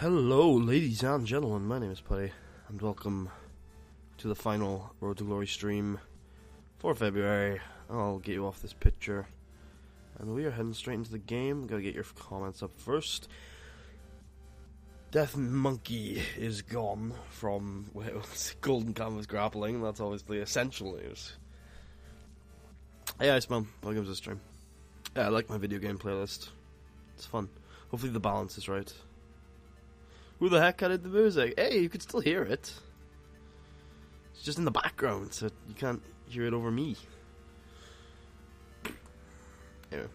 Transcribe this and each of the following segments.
Hello, ladies and gentlemen, my name is Putty, and welcome to the final Road to Glory stream for February. I'll get you off this picture, and we are heading straight into the game. Gotta get your comments up first. Death Monkey is gone from Golden Canvas Grappling. That's obviously essential news. Hey, Iceman, welcome to the stream. Yeah, I like my video game playlist. It's fun. Hopefully the balance is right. Who the heck added the music? Hey, you could still hear it. It's just in the background, so you can't hear it over me. Anyway.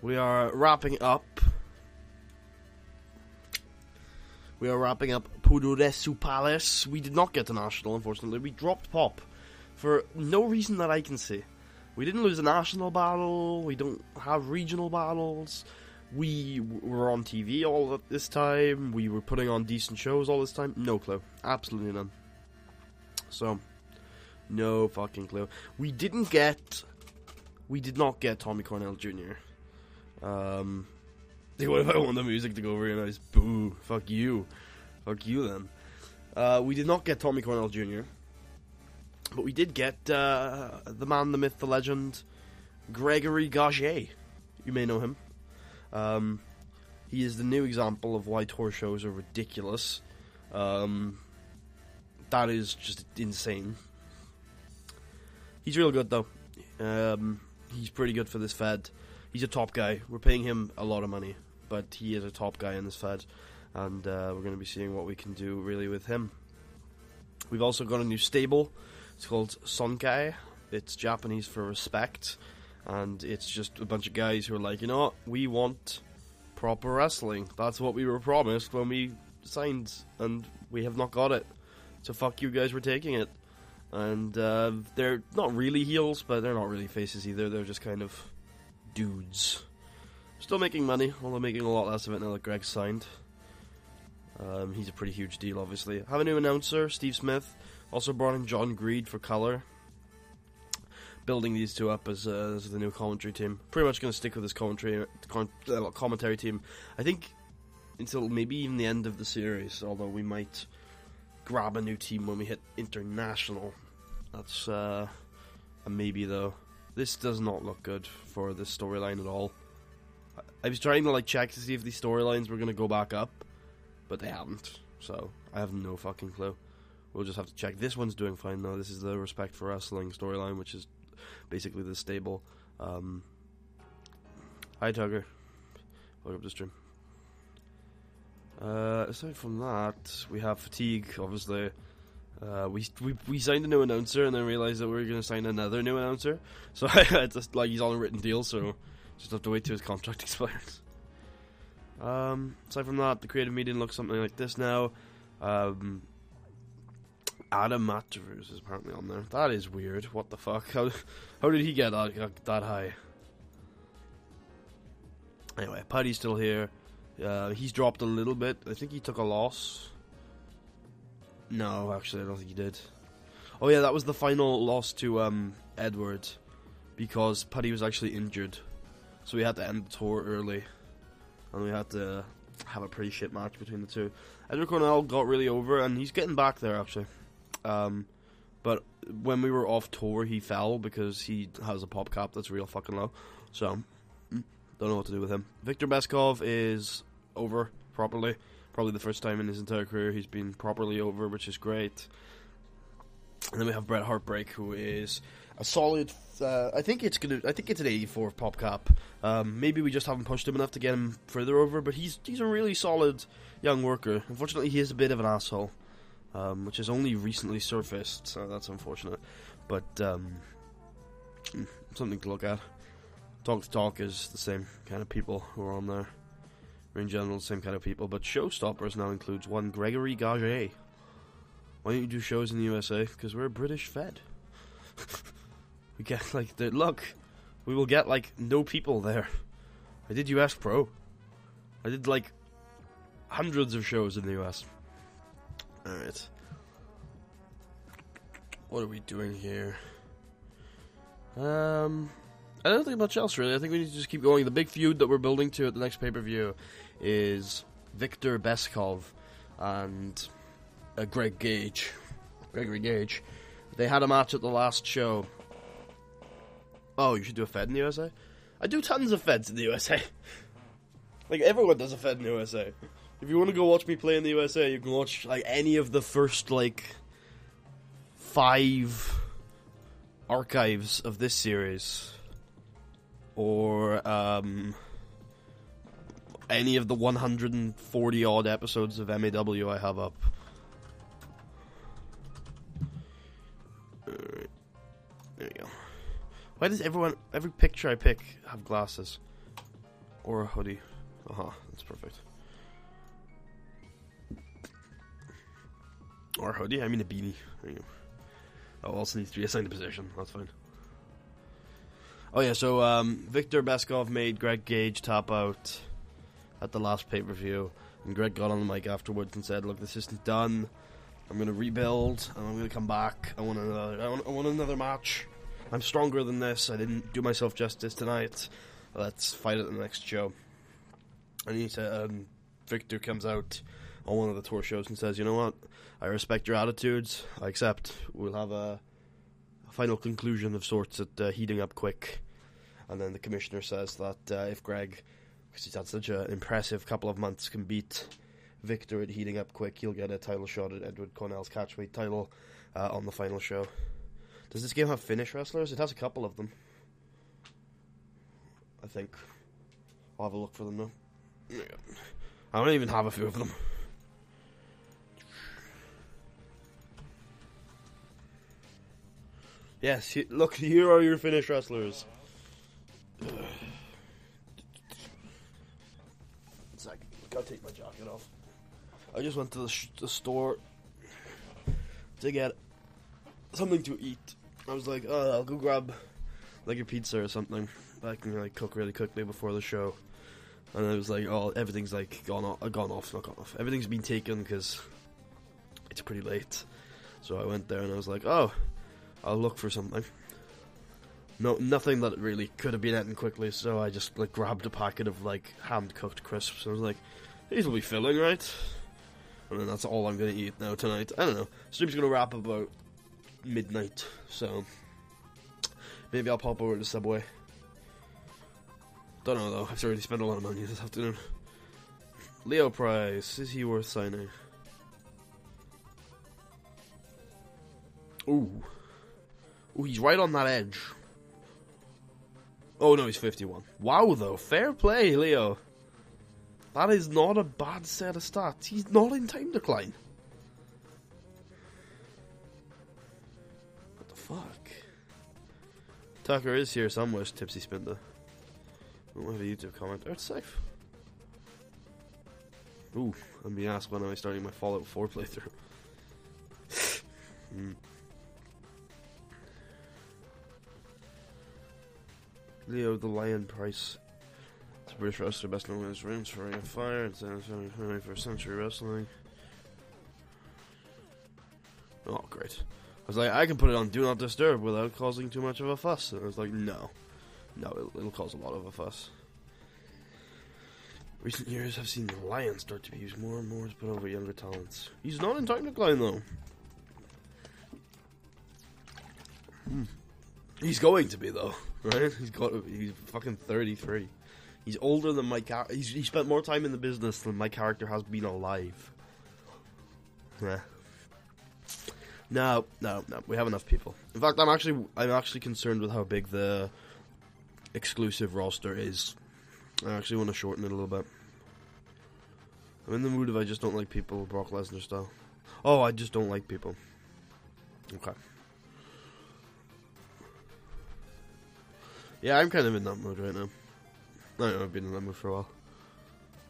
We are wrapping up. Puro Palace. We did not get to National, unfortunately. We dropped Pop for no reason that I can see. We didn't lose a national battle. We don't have regional battles. We were on TV all of this time. We were putting on decent shows all this time. No clue. Absolutely none. So, no fucking clue. We did not get Tommy Cornell Jr. What if I want the music to go really nice? Boo. Fuck you. Fuck you then. We did not get Tommy Cornell Jr. But we did get the man, the myth, the legend, Gregory Gaget. You may know him. He is the new example of why tour shows are ridiculous. That is just insane. He's real good though. He's pretty good for this Fed. He's a top guy. We're paying him a lot of money, but he is a top guy in this Fed, and we're going to be seeing what we can do really with him. We've also got a new stable. It's called Sonkai. It's Japanese for respect. And it's just a bunch of guys who are like, you know what, we want proper wrestling. That's what we were promised when we signed, and we have not got it. So fuck you guys, we're taking it. And they're not really heels, but they're not really faces either. They're just kind of dudes. Still making money, although making a lot less of it now that Greg's signed. He's a pretty huge deal, obviously. Have a new announcer, Steve Smith. Also brought in John Greed for color. Building these two up as the new commentary team. Pretty much going to stick with this commentary team, I think, until maybe even the end of the series, although we might grab a new team when we hit international. That's a maybe, though. This does not look good for this storyline at all. I was trying to check to see if these storylines were going to go back up, but they haven't, so I have no fucking clue. We'll just have to check. This one's doing fine, though. This is the Respect for Wrestling storyline, which is basically the stable. Hi, Tugger. Welcome to the stream. Aside from that, we have Fatigue, obviously. We signed a new announcer and then realized that we were going to sign another new announcer. So it's just he's on a written deal, so just have to wait till his contract expires. Aside from that, the creative medium looks something like this now. Adam Matsudiro is apparently on there. That is weird. What the fuck? How did he get that high? Anyway, Putty's still here. He's dropped a little bit. I think he took a loss. No, actually, I don't think he did. Oh yeah, that was the final loss to Edward, because Putty was actually injured, so we had to end the tour early, and we had to have a pretty shit match between the two. Edward Cornell got really over, and he's getting back there actually. But when we were off tour, he fell because he has a pop cap that's real fucking low. So, don't know what to do with him. Viktor Beskov is over properly. Probably the first time in his entire career he's been properly over, which is great. And then we have Bret Heartbreak, who is a solid. I think it's an 84 pop cap. Maybe we just haven't pushed him enough to get him further over, but he's a really solid young worker. Unfortunately, he is a bit of an asshole. Which has only recently surfaced, so that's unfortunate. But, something to look at. Talk to Talk is the same kind of people who are on there. We're in general the same kind of people, but Showstoppers now includes one Gregory Gaget. Why don't you do shows in the USA? Because we're a British Fed. We get, look, we will get, no people there. I did US Pro. I did, hundreds of shows in the US. Alright. What are we doing here? I don't think much else really. I think we need to just keep going. The big feud that we're building to at the next pay-per-view is Viktor Beskov and Gregory Gage. They had a match at the last show. Oh, you should do a Fed in the USA? I do tons of Feds in the USA. Like, everyone does a Fed in the USA. If you want to go watch me play in the USA, you can watch, like, any of the first, like, 5 archives of this series. Or, any of the 140-odd episodes of MAW I have up. Alright. There you go. Why does every picture I pick have glasses? Or a hoodie? That's perfect. Or a hoodie? I mean a beanie. There you go. Oh, also needs to be assigned a position. That's fine. Oh yeah, so Viktor Beskov made Greg Gage tap out at the last pay-per-view, and Greg got on the mic afterwards and said, "Look, this isn't done. I'm going to rebuild, and I'm going to come back. I want another match. I'm stronger than this. I didn't do myself justice tonight. Let's fight at the next show." And Victor comes out on one of the tour shows and says, "You know what? I respect your attitudes. I accept. We'll have a final conclusion of sorts at Heating Up Quick." And then the commissioner says that if Greg, because he's had such an impressive couple of months, can beat Victor at Heating Up Quick, he'll get a title shot at Edward Cornell's catchweight title on the final show. Does this game have Finnish wrestlers? It has a couple of them, I think. I'll have a look for them now. I don't even have a few of them. Yes, look, here are your Finnish wrestlers. It's like, gotta take my jacket off. I just went to the store to get something to eat. I was like, oh, I'll go grab like a pizza or something that I can like cook really quickly before the show. And I was like, oh, everything's like not gone off. Everything's been taken because it's pretty late. So I went there and I was like, oh, I'll look for something. No, nothing that really could have been eaten quickly. So I just like grabbed a packet of like hand cooked crisps. I was like, these will be filling, right? And then that's all I'm gonna eat now tonight. I don't know. Stream's gonna wrap about midnight, so maybe I'll pop over to Subway. Don't know though. I've already spent a lot of money this afternoon. Leo Price, is he worth signing? Ooh, he's right on that edge. Oh no, he's 51. Wow though, fair play, Leo. That is not a bad set of stats. He's not in time decline. What the fuck? Tucker is here somewhere, Tipsy Spinda. I don't have a YouTube comment. Oh, it's safe. Ooh, I'm being asked when am I starting my Fallout 4 playthrough. Leo the Lion Price. The British wrestler best known as rings for Ring of Fire and 21st Century Wrestling. Oh, great. I was like, I can put it on Do Not Disturb without causing too much of a fuss. And I was like, no, it'll cause a lot of a fuss. Recent years have seen the Lion start to be used more and more to put over younger talents. He's not in time decline though. He's going to be though, right? He's fucking 33. He's older than my character. He spent more time in the business than my character has been alive. Yeah. No. We have enough people. In fact, I'm actually concerned with how big the exclusive roster is. I actually want to shorten it a little bit. I'm in the mood if I just don't like people, Brock Lesnar style. Oh, I just don't like people. Okay. Yeah, I'm kind of in that mood right now. I don't know, I've been in that mood for a while.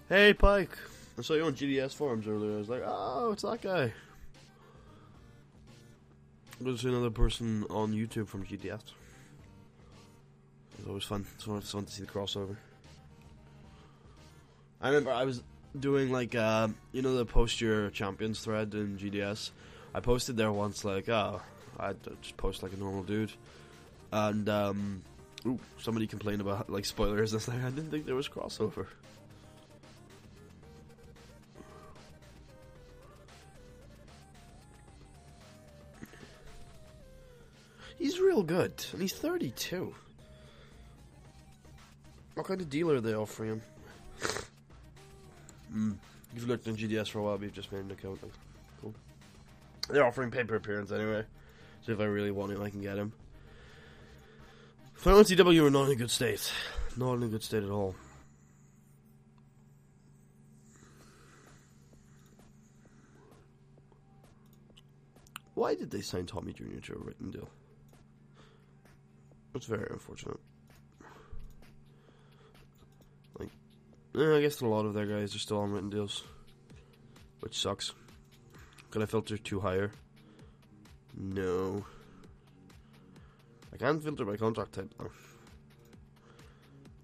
Hey, Pike! I saw you on GDS forums earlier. I was like, oh, it's that guy. There's another person on YouTube from GDS. It's always fun. It's always fun to see the crossover. I remember I was doing like, you know the post your champions thread in GDS? I posted there once like, oh, I'd just post like a normal dude. And, somebody complained about like spoilers and stuff. I didn't think there was crossover. He's real good, and he's 32. What kind of deal are they offering him? You've looked on GDS for a while, but you've just made an account. Cool. They're offering pay per appearance anyway, so if I really want him, I can get him. Final TW are not in a good state. Not in a good state at all. Why did they sign Tommy Jr. to a written deal? That's very unfortunate. Like, I guess a lot of their guys are still on written deals, which sucks. Can I filter to higher? No. I can't filter by contract type though.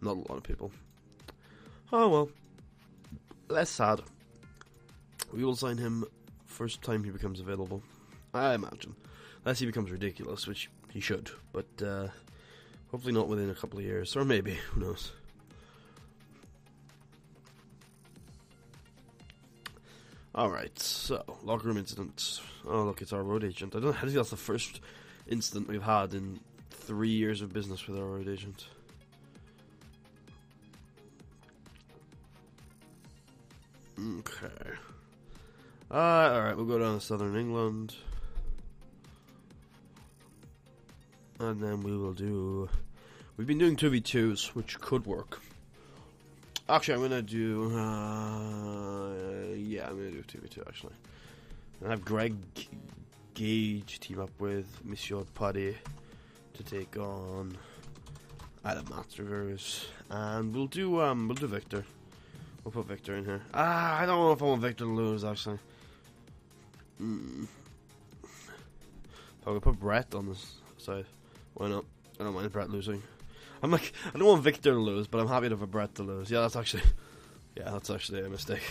Not a lot of people. Oh well. Less sad. We will sign him first time he becomes available, I imagine. Unless he becomes ridiculous, which he should. But hopefully not within a couple of years. Or maybe, who knows. Alright, so, locker room incident. Oh look, it's our road agent. I think that's the first incident we've had in 3 years of business with our road agent. Okay. Alright, we'll go down to Southern England. And then we will do... We've been doing 2v2s, which could work. Actually, I'm going to do... yeah, I'm going to do 2v2, actually. I have Greg Gage team up with Monsieur Paddy to take on Adam Matsudiro. And we'll do Victor. We'll put Victor in here. I don't know if I want Victor to lose, actually. I'm going to put Brett on this side. Why not? I don't mind Brett losing. I'm like, I don't want Victor to lose, but I'm happy to have Brett to lose. Yeah, that's actually a mistake.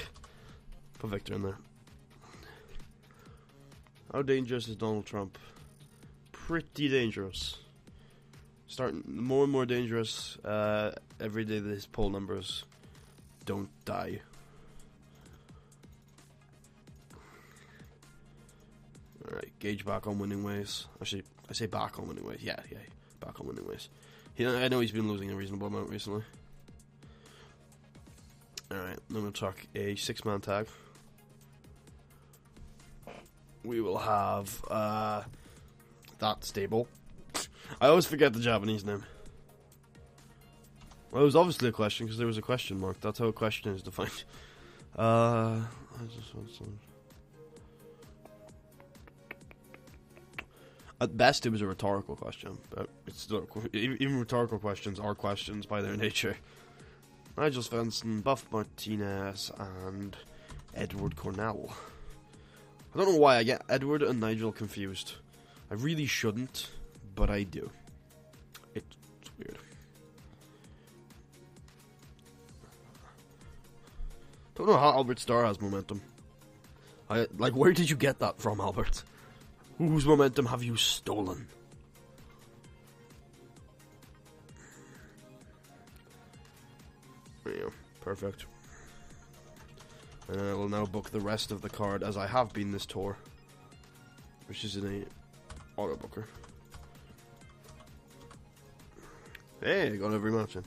Put Victor in there. How dangerous is Donald Trump? Pretty dangerous. Starting more and more dangerous every day that his poll numbers don't die. Alright, Gage back on winning ways. Actually, I say back on winning ways. Yeah, back on winning ways. I know he's been losing a reasonable amount recently. Alright, then we'll talk a 6-man tag. We will have that stable. I always forget the Japanese name. Well, it was obviously a question because there was a question mark. That's how a question is defined. I just want some. At best, it was a rhetorical question, but it's still even rhetorical questions are questions by their nature. Nigel Svensson, Buff Martinez, and Edward Cornell. I don't know why I get Edward and Nigel confused. I really shouldn't, but I do. It's weird. Don't know how Albert Starr has momentum. Where did you get that from, Albert? Whose momentum have you stolen? There you go. Perfect. And I will now book the rest of the card as I have been this tour, which is in a auto booker. Hey, I got every match in.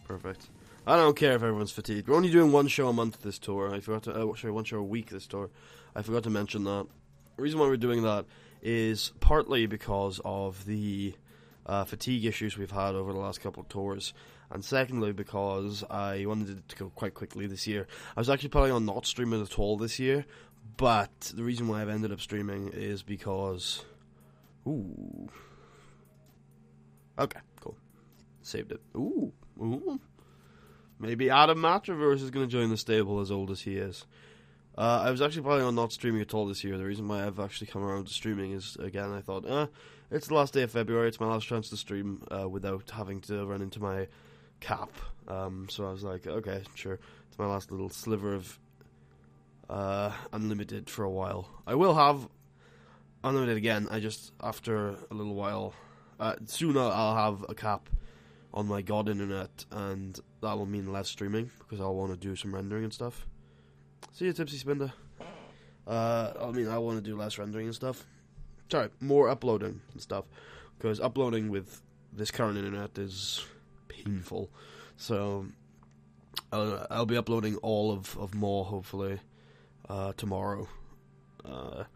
Perfect. I don't care if everyone's fatigued. We're only doing one show a month this tour. I forgot to one show a week this tour. I forgot to mention that. The reason why we're doing that is partly because of the fatigue issues we've had over the last couple of tours, and secondly because I wanted it to go quite quickly this year. I was actually planning on not streaming at all this year, but the reason why I've ended up streaming is because... Ooh. Okay, cool. Saved it. Ooh. Maybe Adam Matsudiro is going to join the stable, as old as he is. I was actually planning on not streaming at all this year. The reason why I've actually come around to streaming is, again, I thought, it's the last day of February, it's my last chance to stream without having to run into my cap. So I was like, okay, sure, it's my last little sliver of unlimited for a while. I will have unlimited again, I just, after a little while, soon I'll have a cap on my God internet, and that will mean less streaming, because I'll want to do some rendering and stuff. See you, Tipsy Spinda. I want to do less rendering and stuff. Sorry, more uploading and stuff. because uploading with this current internet is painful. So I'll be uploading all of more hopefully tomorrow, or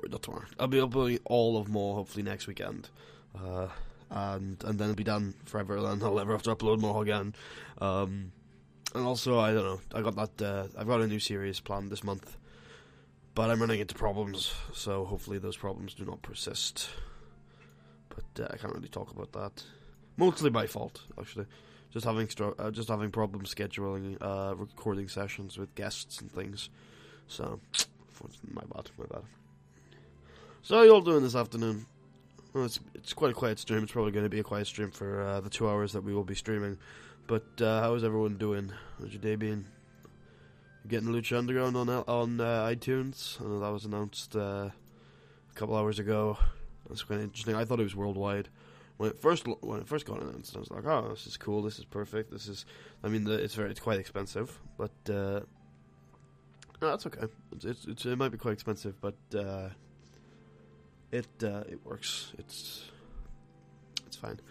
not tomorrow. I'll be uploading all of more hopefully next weekend, and then it'll be done forever. Then I'll never have to upload more again. And also, I don't know, I've got a new series planned this month, but I'm running into problems, so hopefully those problems do not persist. But I can't really talk about that. Mostly my fault, actually. Just having problems scheduling recording sessions with guests and things. So, my bad. So, how are you all doing this afternoon? Well, it's quite a quiet stream. It's probably going to be a quiet stream for the 2 hours that we will be streaming. But how is everyone doing? How's your day been? You getting Lucha Underground on iTunes? I know that was announced a couple hours ago. That's quite interesting. I thought it was worldwide when it first got announced. I was like, oh, this is cool. This is perfect. It's quite expensive, but no, that's okay. It might be quite expensive, but it works. It's fine.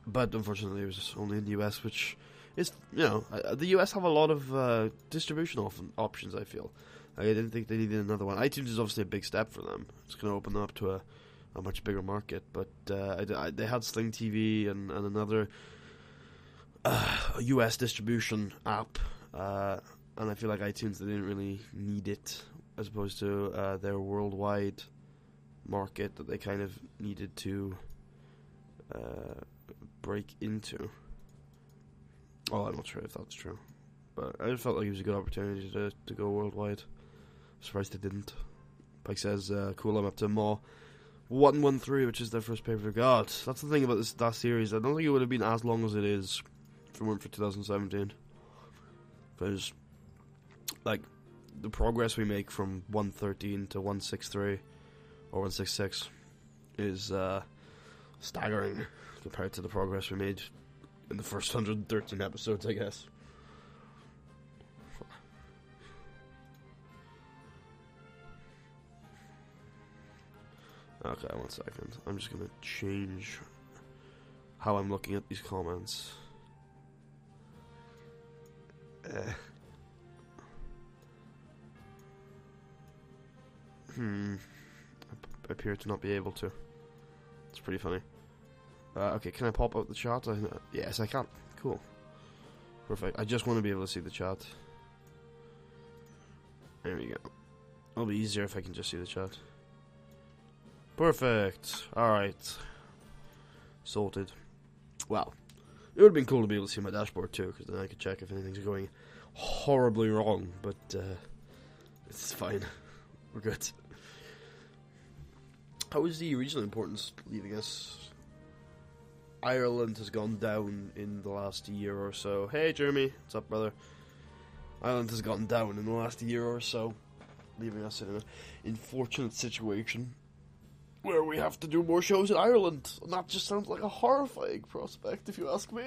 But unfortunately it was only in the US, which is, the US have a lot of distribution options, I feel. I didn't think they needed another one. iTunes is obviously a big step for them. It's going to open them up to a much bigger market, but they had Sling TV and another US distribution app, and I feel like iTunes, they didn't really need it, as opposed to their worldwide market that they kind of needed to break into. Oh, I'm not sure if that's true, but I just felt like it was a good opportunity to go worldwide. I'm surprised they didn't. Pike says, cool, I'm up to more 113, which is their first pay-per-view. God, that's the thing about that series. I don't think it would have been as long as it is if it weren't for 2017. Because, like, the progress we make from 113 to 163 or 166 is staggering compared to the progress we made in the first 113 episodes, I guess. Okay, 1 second. I'm just gonna change how I'm looking at these comments. I appear to not be able to. It's pretty funny. Okay, can I pop out the chat? Yes, I can. Cool. Perfect. I just want to be able to see the chat. There we go. It'll be easier if I can just see the chat. Perfect. Alright. Sorted. Well, it would have been cool to be able to see my dashboard too, because then I could check if anything's going horribly wrong, but it's fine. We're good. How is the regional importance leaving us? Ireland has gone down in the last year or so. Hey Jeremy, what's up, brother? Ireland has gone down in the last year or so, leaving us in an unfortunate situation where we have to do more shows in Ireland. And that just sounds like a horrifying prospect, if you ask me.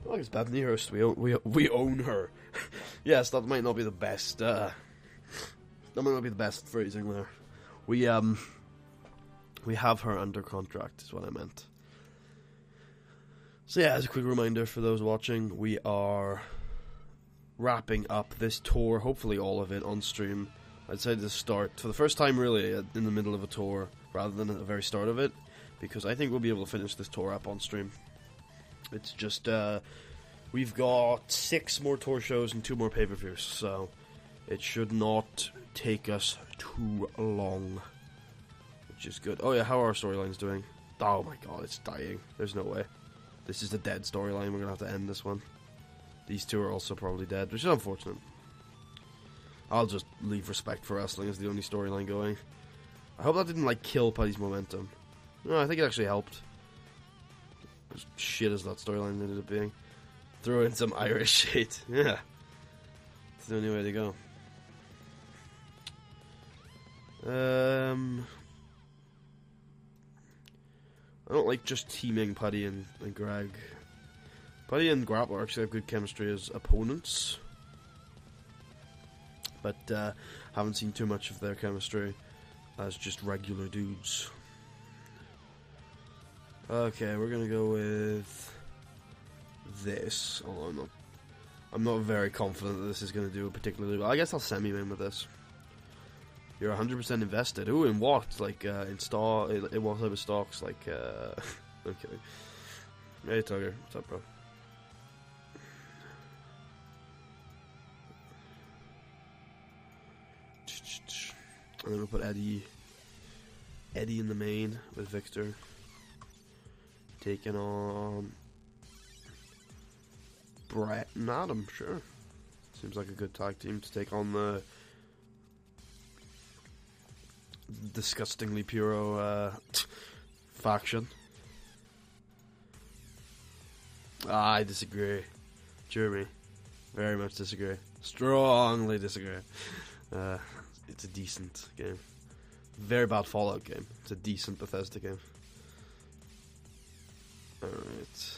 Like it's Beth Nearest, we own her. Yes, that might not be the best. That might not be the best phrasing there. We have her under contract, is what I meant. So yeah, as a quick reminder for those watching, we are wrapping up this tour, hopefully all of it, on stream. I'd say to start, for the first time really, in the middle of a tour, rather than at the very start of it, because I think we'll be able to finish this tour up on stream. It's just, we've got 6 more tour shows and 2 more pay-per-views, so it should not take us too long, which is good. Oh yeah, how are our storylines doing? Oh my god, it's dying. There's no way. This is the dead storyline. We're gonna have to end this one. These 2 are also probably dead, which is unfortunate. I'll just leave Respect for Wrestling as the only storyline going. I hope that didn't, like, kill Putty's momentum. No, I think it actually helped. As shit as that storyline ended up being. Throw in some Irish shit. Yeah. It's the only way to go. I don't like just teaming Putty and Greg. Putty and Grappler actually have good chemistry as opponents. but haven't seen too much of their chemistry as just regular dudes. Okay, we're gonna go with this. Although I'm not very confident that this is gonna do particularly well. I guess I'll semi-main with this. You're 100% invested. Ooh, in what? Like in what type of stocks? Like okay. Hey Tugger, what's up, bro? I'm gonna put Eddie in the main with Victor taking on Brett and Adam. Sure, seems like a good tag team to take on the disgustingly Puro faction. I disagree, Jeremy. Very much disagree. Strongly disagree. It's a decent game. Very bad Fallout game. It's a decent Bethesda game. Alright.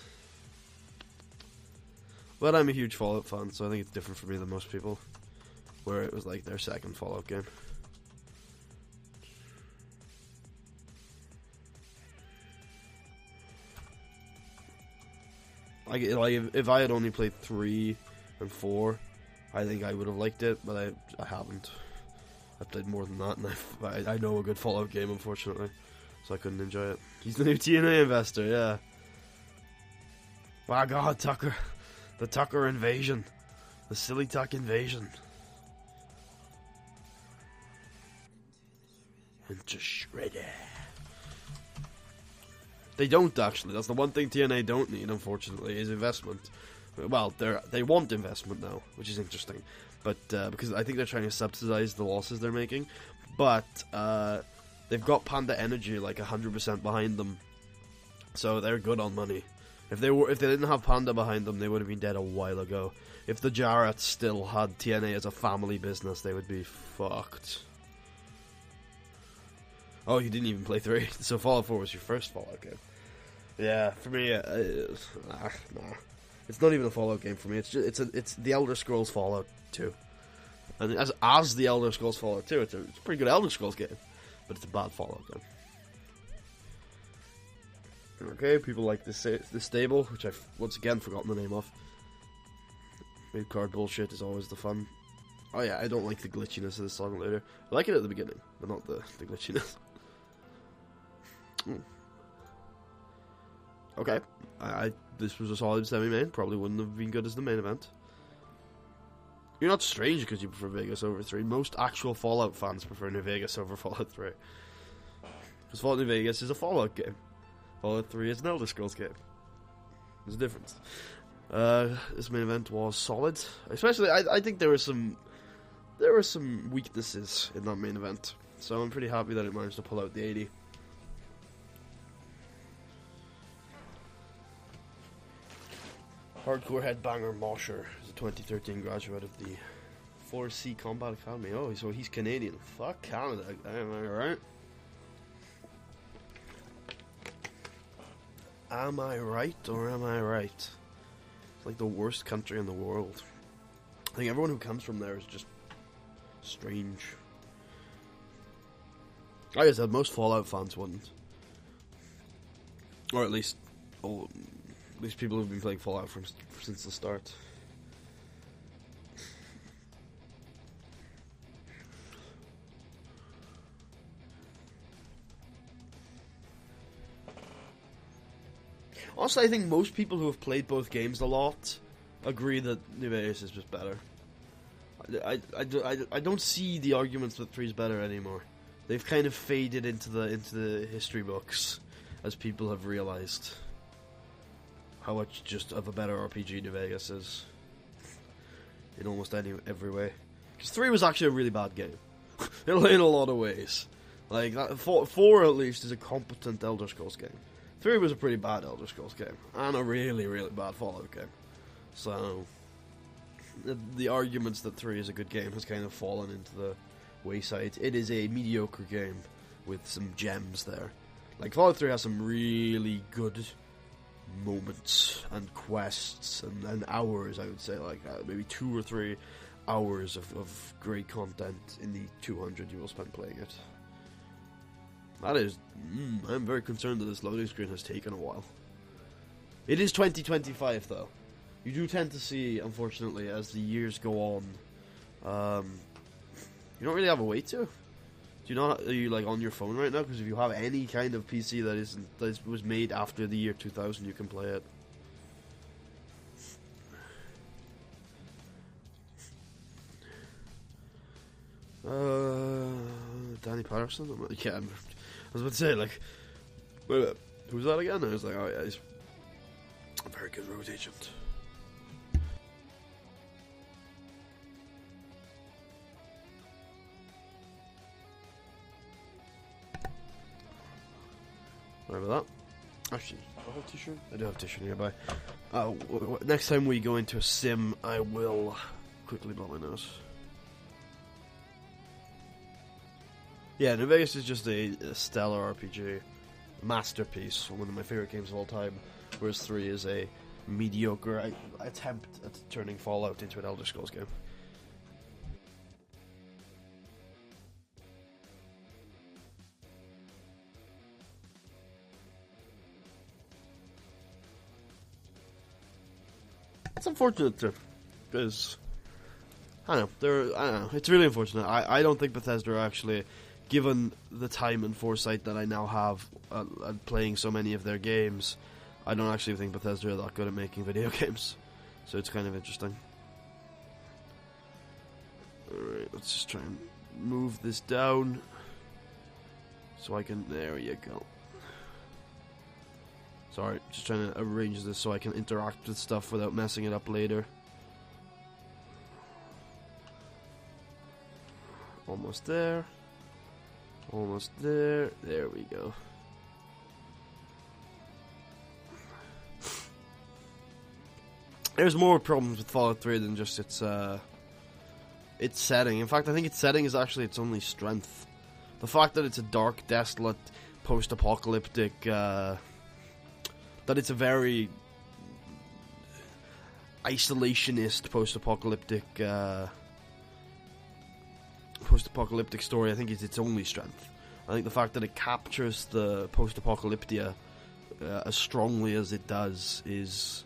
But I'm a huge Fallout fan, so I think it's different for me than most people. Where it was like their second Fallout game. Like if I had only played 3 and 4, I think I would have liked it, but I haven't. I've played more than that, and I know a good Fallout game, unfortunately, so I couldn't enjoy it. He's the new TNA investor, yeah. My God, Tucker. The Tucker invasion. The silly Tuck invasion. Into shredder. They don't, actually. That's the one thing TNA don't need, unfortunately, is investment. Well, they want investment now, which is interesting. But because I think they're trying to subsidize the losses they're making. But they've got Panda Energy like 100% behind them, so they're good on money. If they didn't have Panda behind them, they would have been dead a while ago. If the Jarretts still had TNA as a family business, they would be fucked. Oh, you didn't even play 3, so Fallout 4 was your first Fallout game. Yeah, for me, nah. It's not even a Fallout game for me. It's the Elder Scrolls Fallout 2, and as the Elder Scrolls Fallout 2, it's a pretty good Elder Scrolls game, but it's a bad Fallout game. Okay, people like this stable, which I've once again forgotten the name of. Mid-card bullshit is always the fun. Oh yeah, I don't like the glitchiness of the song later. I like it at the beginning, but not the glitchiness. Okay, this was a solid semi-main. Probably wouldn't have been good as the main event. You're not strange because you prefer Vegas over 3. Most actual Fallout fans prefer New Vegas over Fallout 3. Because Fallout New Vegas is a Fallout game. Fallout 3 is an Elder Scrolls game. There's a difference. This main event was solid. Especially, I think there were some weaknesses in that main event. So I'm pretty happy that it managed to pull out the 80. Hardcore headbanger Mosher is a 2013 graduate of the 4C Combat Academy. Oh, so he's Canadian. Fuck Canada. Am I right? Am I right or am I right? It's like the worst country in the world. I think everyone who comes from there is just strange. Like I said, most Fallout fans wouldn't. Or at least people who've been playing Fallout since the start. Also, I think most people who have played both games a lot agree that New Vegas is just better. I don't see the arguments that 3 is better anymore. They've kind of faded into the history books as people have realized how much just of a better RPG New Vegas is in almost every way. Because 3 was actually a really bad game in a lot of ways. Like that, 4 at least is a competent Elder Scrolls game. 3 was a pretty bad Elder Scrolls game and a really, really bad Fallout game. So the arguments that 3 is a good game has kind of fallen into the wayside. It is a mediocre game with some gems there. Like Fallout 3 has some really good moments and quests and hours, I would say, like maybe 2 or 3, hours of great content in the 200 you will spend playing it. That is... I'm very concerned that this loading screen has taken a while. It is 2025 though. You do tend to see, unfortunately, as the years go on, you don't really have a way to. Do you not? Are you like on your phone right now? Because if you have any kind of PC that was made after the year 2000, you can play it. Danny Patterson? Yeah, I was about to say, like, who's that again? I was like, oh yeah, he's a very good road agent. Sorry about that. Actually, do I have a t-shirt? I do have a t-shirt nearby. Next time we go into a sim, I will quickly blow my nose. Yeah, New Vegas is just a stellar RPG. Masterpiece, one of my favorite games of all time. Whereas 3 is a mediocre attempt at turning Fallout into an Elder Scrolls game. It's unfortunate too, because I don't know. It's really unfortunate. I don't think Bethesda are actually, given the time and foresight that I now have at playing so many of their games, I don't actually think Bethesda are that good at making video games. So it's kind of interesting. Alright, let's just try and move this down so I can... There you go. Sorry, just trying to arrange this so I can interact with stuff without messing it up later. Almost there. Almost there. There we go. There's more problems with Fallout 3 than just its setting. In fact, I think its setting is actually its only strength. The fact that it's a dark, desolate, post-apocalyptic... that it's a very isolationist post-apocalyptic story, I think, is its only strength. I think the fact that it captures the post-apocalyptia as strongly as it does is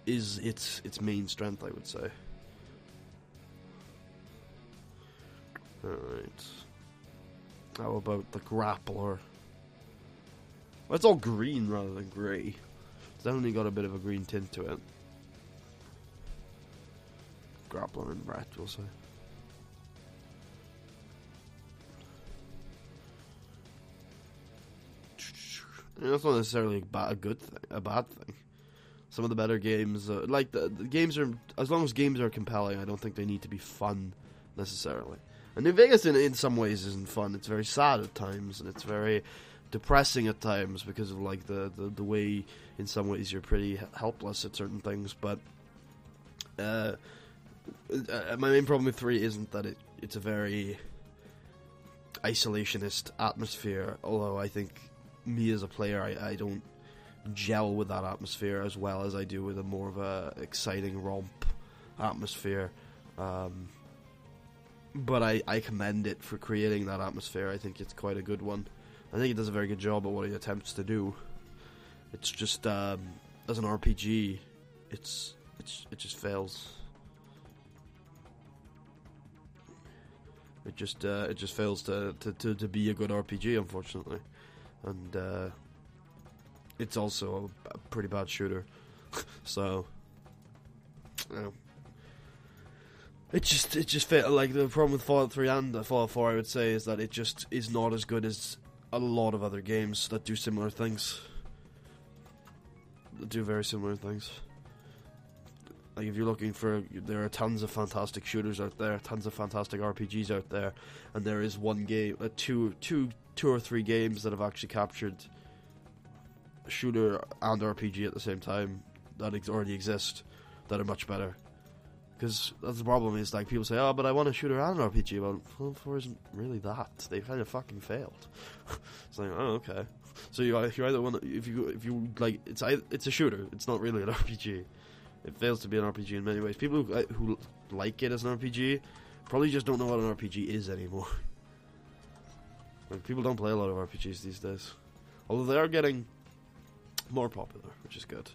its main strength, I would say. Alright. How about the grappler? Well, it's all green rather than grey. It's definitely got a bit of a green tint to it. Grappler and rat, we'll say. That's not necessarily a good thing, a bad thing. Some of the better games, like the games are, as long as games are compelling, I don't think they need to be fun necessarily. And New Vegas, in some ways, isn't fun. It's very sad at times, and it's very depressing at times because of like the way, in some ways, you're pretty helpless at certain things. But my main problem with 3 isn't that it's a very isolationist atmosphere. Although I think me as a player, I don't gel with that atmosphere as well as I do with a more of a exciting romp atmosphere. But I commend it for creating that atmosphere. I think it's quite a good one. I think it does a very good job at what it attempts to do. It's just as an RPG, it just fails. It just fails to be a good RPG, unfortunately, and it's also a pretty bad shooter. So, you know, it just felt like the problem with Fallout 3 and Fallout 4, I would say, is that it just is not as good as a lot of other games that do similar things. That do very similar things. Like, if you're looking for, there are tons of fantastic shooters out there, tons of fantastic RPGs out there, and there is one game, two or three games that have actually captured shooter and RPG at the same time that already exist that are much better. Because that's the problem, is like people say, oh, but I want a shooter and an RPG. Well, Fallout 4 isn't really that. They kind of fucking failed. It's like, oh, okay. So you either want, if you like, it's a shooter. It's not really an RPG. It fails to be an RPG in many ways. People who like it as an RPG probably just don't know what an RPG is anymore. Like, people don't play a lot of RPGs these days. Although they are getting more popular, which is good.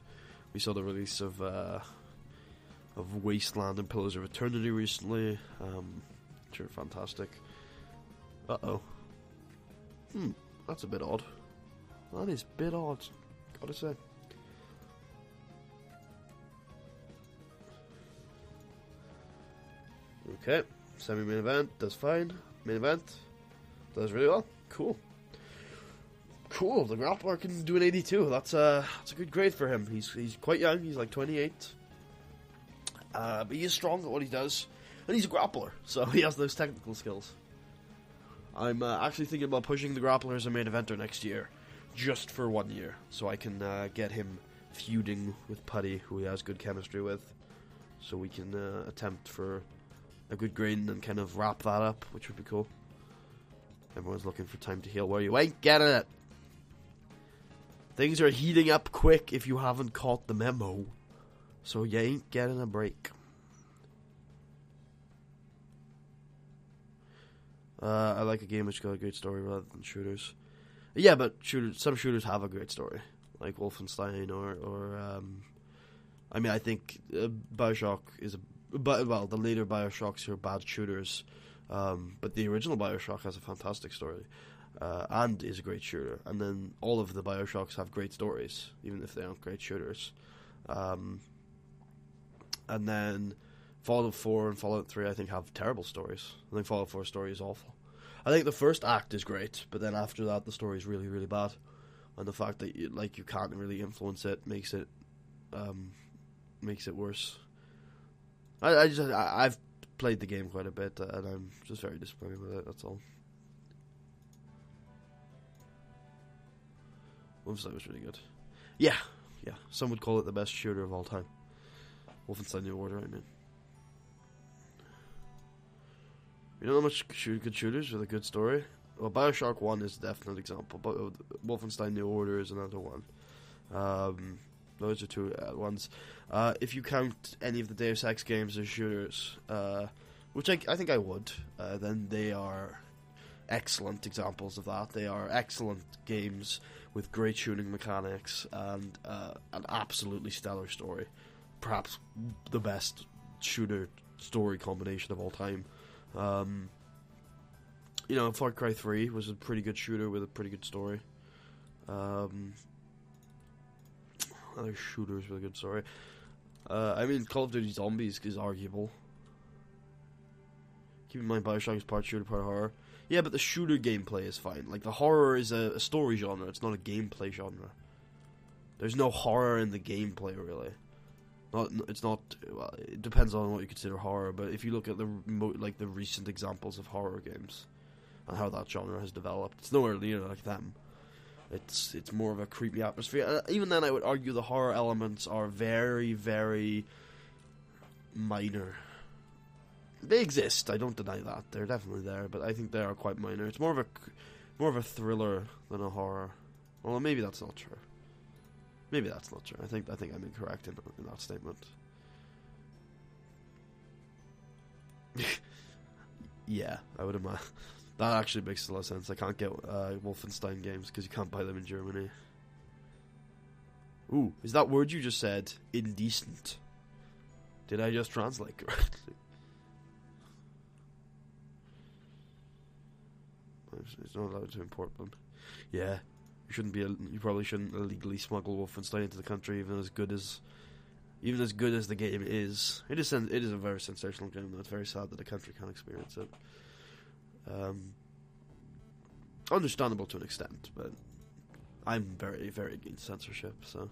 We saw the release of Wasteland and Pillars of Eternity recently, which are fantastic. Uh-oh. That's a bit odd. That is a bit odd, gotta say. Okay, semi-main event, does fine. Main event, does really well. Cool. Cool, the grappler can do an 82. That's a good grade for him. He's quite young, he's like 28. But he is strong at what he does. And he's a grappler, so he has those technical skills. I'm actually thinking about pushing the grappler as a main eventer next year. Just for 1 year. So I can get him feuding with Putty, who he has good chemistry with. So we can attempt for a good grade and kind of wrap that up, which would be cool. Everyone's looking for time to heal where you ain't getting it. Things are heating up quick if you haven't caught the memo. So you ain't getting a break. I like a game which got a great story rather than shooters. Yeah, but some shooters have a great story. Like Wolfenstein or I mean, I think Bioshock is well, the later Bioshocks are bad shooters. But the original Bioshock has a fantastic story. And is a great shooter. And then all of the Bioshocks have great stories, even if they aren't great shooters. And then Fallout 4 and Fallout 3, I think, have terrible stories. I think Fallout 4's story is awful. I think the first act is great, but then after that, the story is really, really bad. And the fact that you can't really influence it makes it worse. I've played the game quite a bit, and I'm just very disappointed with it. That's all. Wolfenstein was really good. Yeah. Some would call it the best shooter of all time. Wolfenstein New Order, I mean. You know how much good shooters with a good story? Well, Bioshock 1 is a definite example, but Wolfenstein New Order is another one. Those are two ones. If you count any of the Deus Ex games as shooters, which I think I would, then they are excellent examples of that. They are excellent games with great shooting mechanics and an absolutely stellar story. Perhaps the best shooter story combination of all time. Far Cry 3 was a pretty good shooter with a pretty good story. Other shooters with a good story. I mean, Call of Duty Zombies is arguable. Keep in mind, Bioshock is part shooter, part horror. Yeah, but the shooter gameplay is fine. Like, the horror is a story genre, it's not a gameplay genre. There's no horror in the gameplay, really. It depends on what you consider horror, but if you look at the recent examples of horror games and how that genre has developed, it's nowhere near like them. It's more of a creepy atmosphere. Even then, I would argue the horror elements are very, very minor. They exist, I don't deny that. They're definitely there, but I think they are quite minor. It's more of a thriller than a horror. Well, maybe that's not true. I think I'm incorrect in that statement. Yeah, I would imagine. That actually makes a lot of sense. I can't get Wolfenstein games because you can't buy them in Germany. Ooh, is that word you just said indecent? Did I just translate correctly? It's not allowed to import them. Yeah. You probably shouldn't illegally smuggle Wolfenstein into the country, even as good as the game is. It is a very sensational game, though. It's very sad that the country can't experience it. Understandable to an extent, but I'm very, very against censorship, so.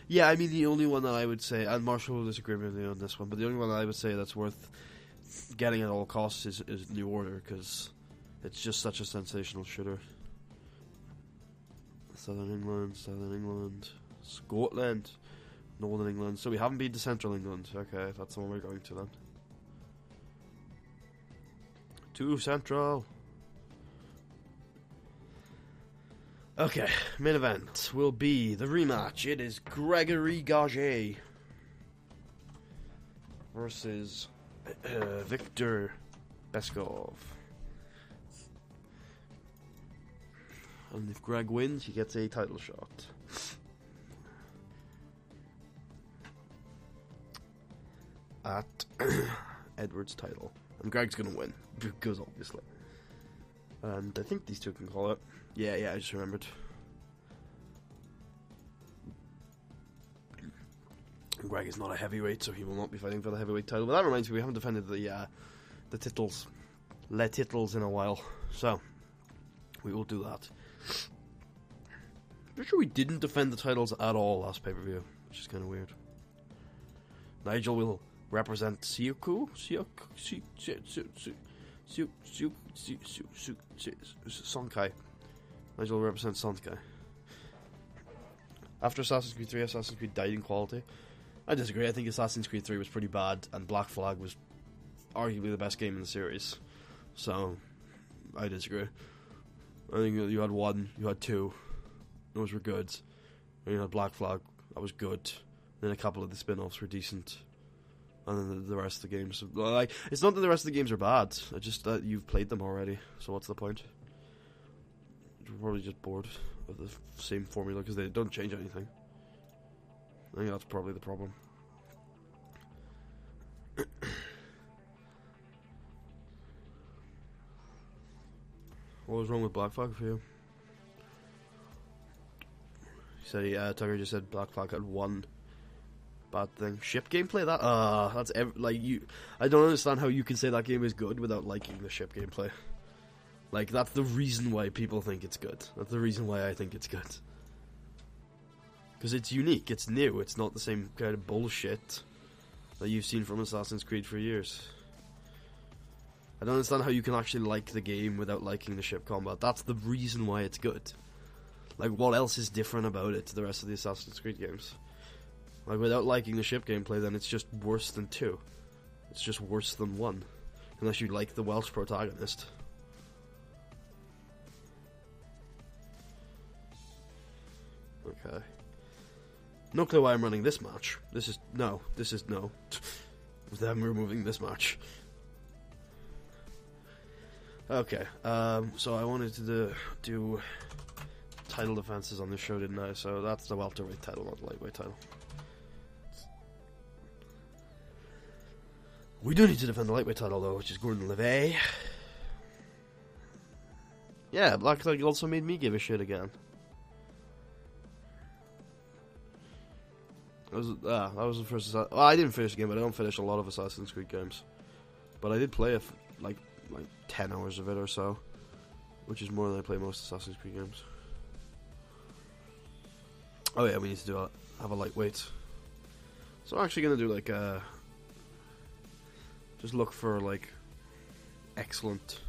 Yeah, I mean, the only one that I would say, and Marshall will disagree with me on this one, but the only one that I would say that's worth getting at all costs is New Order, because it's just such a sensational shooter. Southern England, Scotland, Northern England. So we haven't been to Central England. Okay, that's the one we're going to then. To Central. Okay, main event will be the rematch. It is Gregory Gage versus Victor Beskov. And if Greg wins, he gets a title shot. At Edward's title. And Greg's gonna win, because obviously. And I think these two can call it. Yeah, I just remembered. Greg is not a heavyweight, so he will not be fighting for the heavyweight title. But that reminds me, we haven't defended the titles, les titles in a while. So, we will do that. Pretty sure we didn't defend the titles at all last pay-per-view, which is kind of weird. Nigel will represent Sonkai. Nigel will represent Sonkai. After Assassin's Creed 3, Assassin's Creed died in quality. I disagree. I think Assassin's Creed 3 was pretty bad, and Black Flag was arguably the best game in the series. So, I disagree. I think you had 1, you had 2, those were good. And you had Black Flag, that was good. Then a couple of the spin-offs were decent. And then the rest of the games, like, it's not that the rest of the games are bad, it's just that you've played them already, so what's the point? You're probably just bored of the same formula, because they don't change anything. I think that's probably the problem. What was wrong with Black Flag for you? He said, Tucker just said Black Flag had 1 bad thing. Ship gameplay? That's I don't understand how you can say that game is good without liking the ship gameplay. Like, that's the reason why people think it's good. That's the reason why I think it's good. Because it's unique, it's new, it's not the same kind of bullshit that you've seen from Assassin's Creed for years. I don't understand how you can actually like the game without liking the ship combat. That's the reason why it's good. Like, what else is different about it to the rest of the Assassin's Creed games? Like, without liking the ship gameplay, then it's just worse than 2. It's just worse than 1. Unless you like the Welsh protagonist. Okay. No clue why I'm running this match. This is no. With them removing this match. Okay, so I wanted to do title defenses on this show, didn't I? So that's the welterweight title, not the lightweight title. We do need to defend the lightweight title, though, which is Gordon Levay. Yeah, Black Flag also made me give a shit again. That was the first. Well, I didn't finish the game, but I don't finish a lot of Assassin's Creed games. But I did play like 10 hours of it or so, which is more than I play most Assassin's Creed games. Oh yeah, we need to have a lightweight. So I'm actually gonna do like just look for like excellent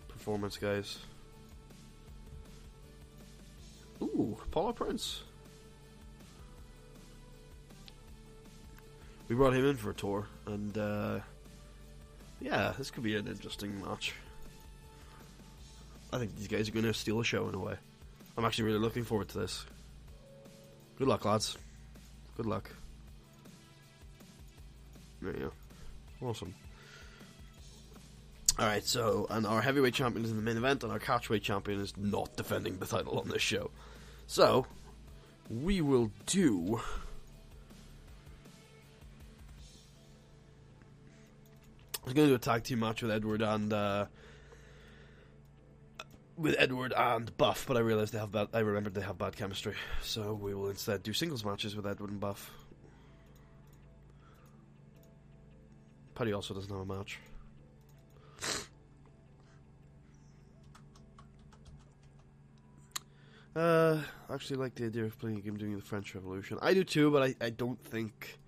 performance guys. Ooh, Paula Prince. We brought him in for a tour, and yeah, this could be an interesting match. I think these guys are going to steal the show in a way. I'm actually really looking forward to this. Good luck, lads. Good luck. There you go. Awesome. Alright, so, and our heavyweight champion is in the main event, and our catchweight champion is not defending the title on this show. So, we will do... I was going to do a tag team match with Edward and Buff, but I realized I remembered they have bad chemistry, so we will instead do singles matches with Edward and Buff. Paddy also doesn't have a match. I actually like the idea of playing a game doing the French Revolution. I do too, but I don't think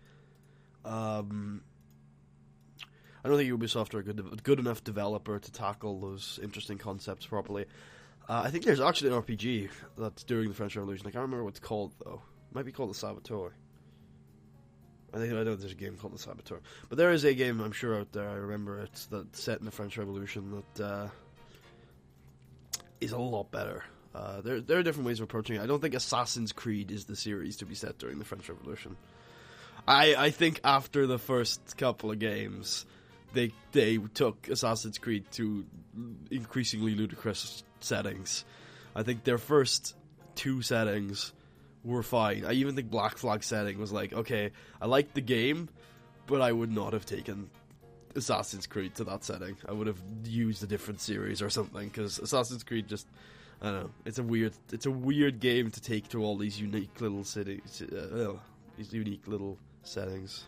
I don't think Ubisoft are a good enough developer to tackle those interesting concepts properly. I think there's actually an RPG that's doing the French Revolution. I can't remember what it's called, though. It might be called The Saboteur. I know there's a game called The Saboteur. But there is a game, I'm sure, out there, I remember it, that's set in the French Revolution that is a lot better. There are different ways of approaching it. I don't think Assassin's Creed is the series to be set during the French Revolution. I think after the first couple of games, they took Assassin's Creed to increasingly ludicrous settings. I think their first 2 settings were fine. I even think Black Flag setting was like, okay, I liked the game, but I would not have taken Assassin's Creed to that setting. I would have used a different series or something, because Assassin's Creed just, I don't know, it's a weird game to take to all these unique little cities, these unique little settings.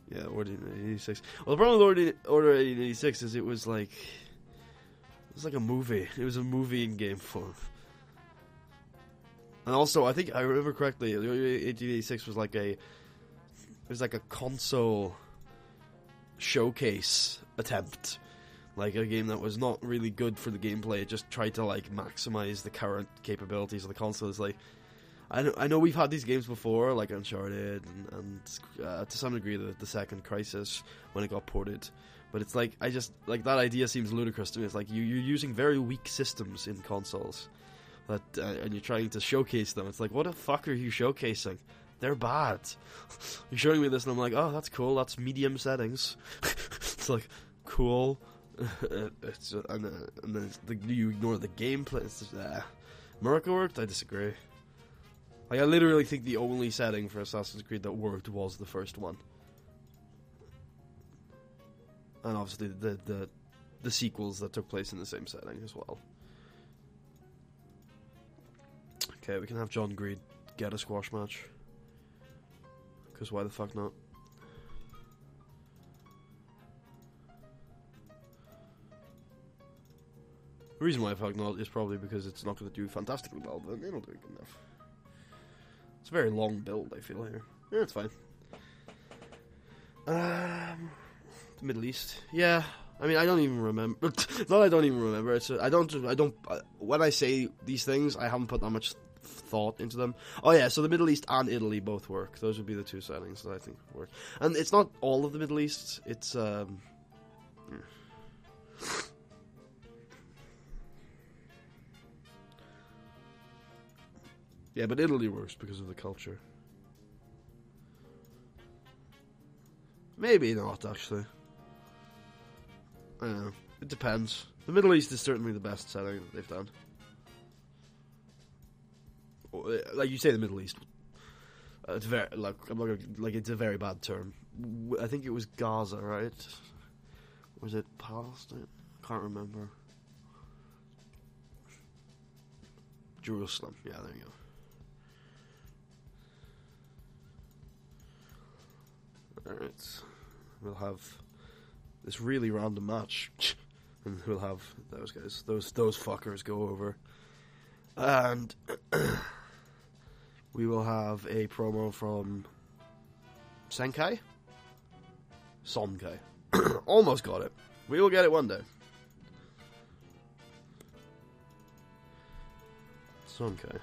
Yeah, Order 1886. Well, the problem with Order 1886 is it was like a movie. It was a movie in game form. And also, I think I remember correctly, 1886 was like a console showcase attempt. Like a game that was not really good for the gameplay. It just tried to like maximize the current capabilities of the console. It's like, I know we've had these games before, like Uncharted and to some degree the second Crisis when it got ported. But it's like, I just, like, that idea seems ludicrous to me. It's like you're using very weak systems in consoles, that and you're trying to showcase them. It's like, what the fuck are you showcasing? They're bad. You're showing me this and I'm like, oh, that's cool, that's medium settings. It's like, cool. And then you ignore the gameplay. It's just, Miracle worked? I disagree. Like, I literally think the only setting for Assassin's Creed that worked was the first one. And obviously the sequels that took place in the same setting as well. Okay, we can have John Greed get a squash match. Because why the fuck not? The reason why the fuck not is probably because it's not going to do fantastically well, but it'll do good enough. It's a very long build, I feel here. Yeah, it's fine. The Middle East, yeah. I mean, I don't even remember. It's not I don't even remember. It's I don't. When I say these things, I haven't put that much thought into them. Oh yeah, so the Middle East and Italy both work. Those would be the 2 settings that I think work. And it's not all of the Middle East. It's yeah, but Italy works because of the culture. Maybe not, actually. I don't know. It depends. The Middle East is certainly the best setting that they've done. Like you say, the Middle East. It's very it's a very bad term. I think it was Gaza, right? Was it Palestine? I can't remember. Jerusalem. Yeah, there you go. Alright, we'll have this really random match, and we'll have those guys, those fuckers go over, and we will have a promo from Sonkai. Almost got it. We will get it one day. Sonkai.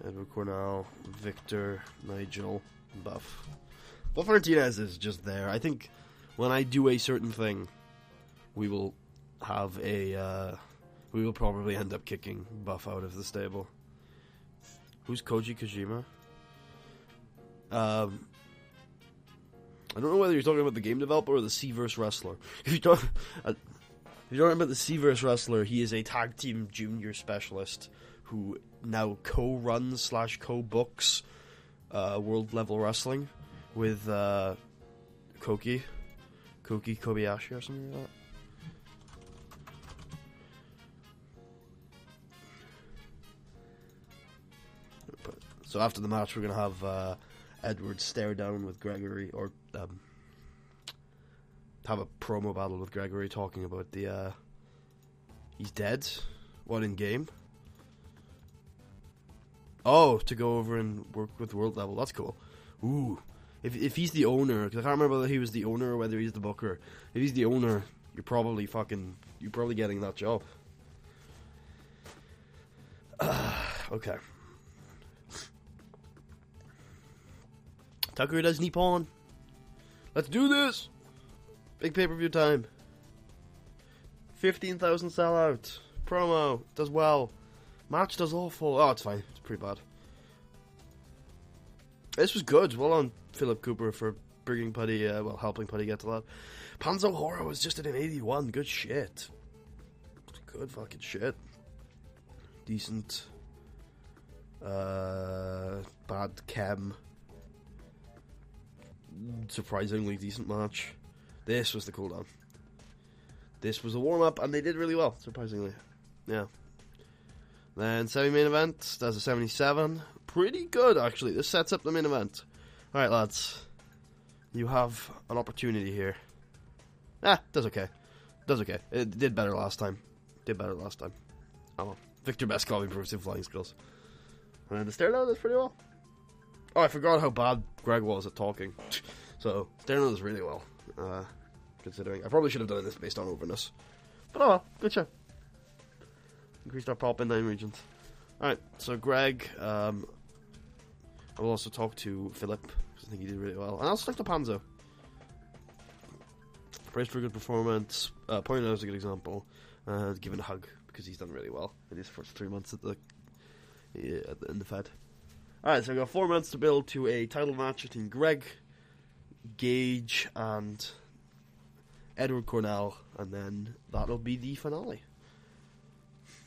Edward Cornell, Victor, Nigel, Buff. Buff Martinez is just there. I think when I do a certain thing, we will have a. We will probably end up kicking Buff out of the stable. Who's Koji Kojima? I don't know whether you're talking about the game developer or the Seaverse wrestler. If you're talking about the Seaverse wrestler, he is a tag team junior specialist who now co-runs / co-books world level wrestling with Koki Kobayashi or something like that. So after the match, we're gonna have Edward stare down with Gregory, or have a promo battle with Gregory, talking about the he's dead. What, in game? Oh, to go over and work with world level. That's cool. Ooh. If he's the owner, because I can't remember whether he was the owner or whether he's the booker. If he's the owner, you're probably getting that job. Okay. Tucker does Nippon. Let's do this. Big pay-per-view time. 15,000 sellout. Promo does well. Match does awful. Oh, it's fine. It's pretty bad. This was good. Well on Philip Cooper for bringing Putty, helping Putty get to that. Panzo Horror was just at an 81. Good shit. Good fucking shit. Decent. Bad chem. Surprisingly decent match. This was the cooldown. This was a warm-up, and they did really well, surprisingly. Yeah. Then semi-main event, that's a 77. Pretty good, actually. This sets up the main event. Alright, lads. You have an opportunity here. Does okay. Does okay. It did better last time. Oh well. Victor Beskov improves in flying skills. And then the stare down does pretty well. Oh, I forgot how bad Greg was at talking. So, stare down does really well. Considering. I probably should have done this based on overness. But oh well, good show. Increased our pop in 9 regions. Alright, so Greg, I will also talk to Philip, because I think he did really well. And I'll stick to Panzo. Praised for a good performance. Pointed out as a good example. Given a hug, because he's done really well in his first 3 months in the Fed. Alright, so we got 4 months to build to a title match between Greg, Gage, and Edward Cornell, and then that'll be the finale.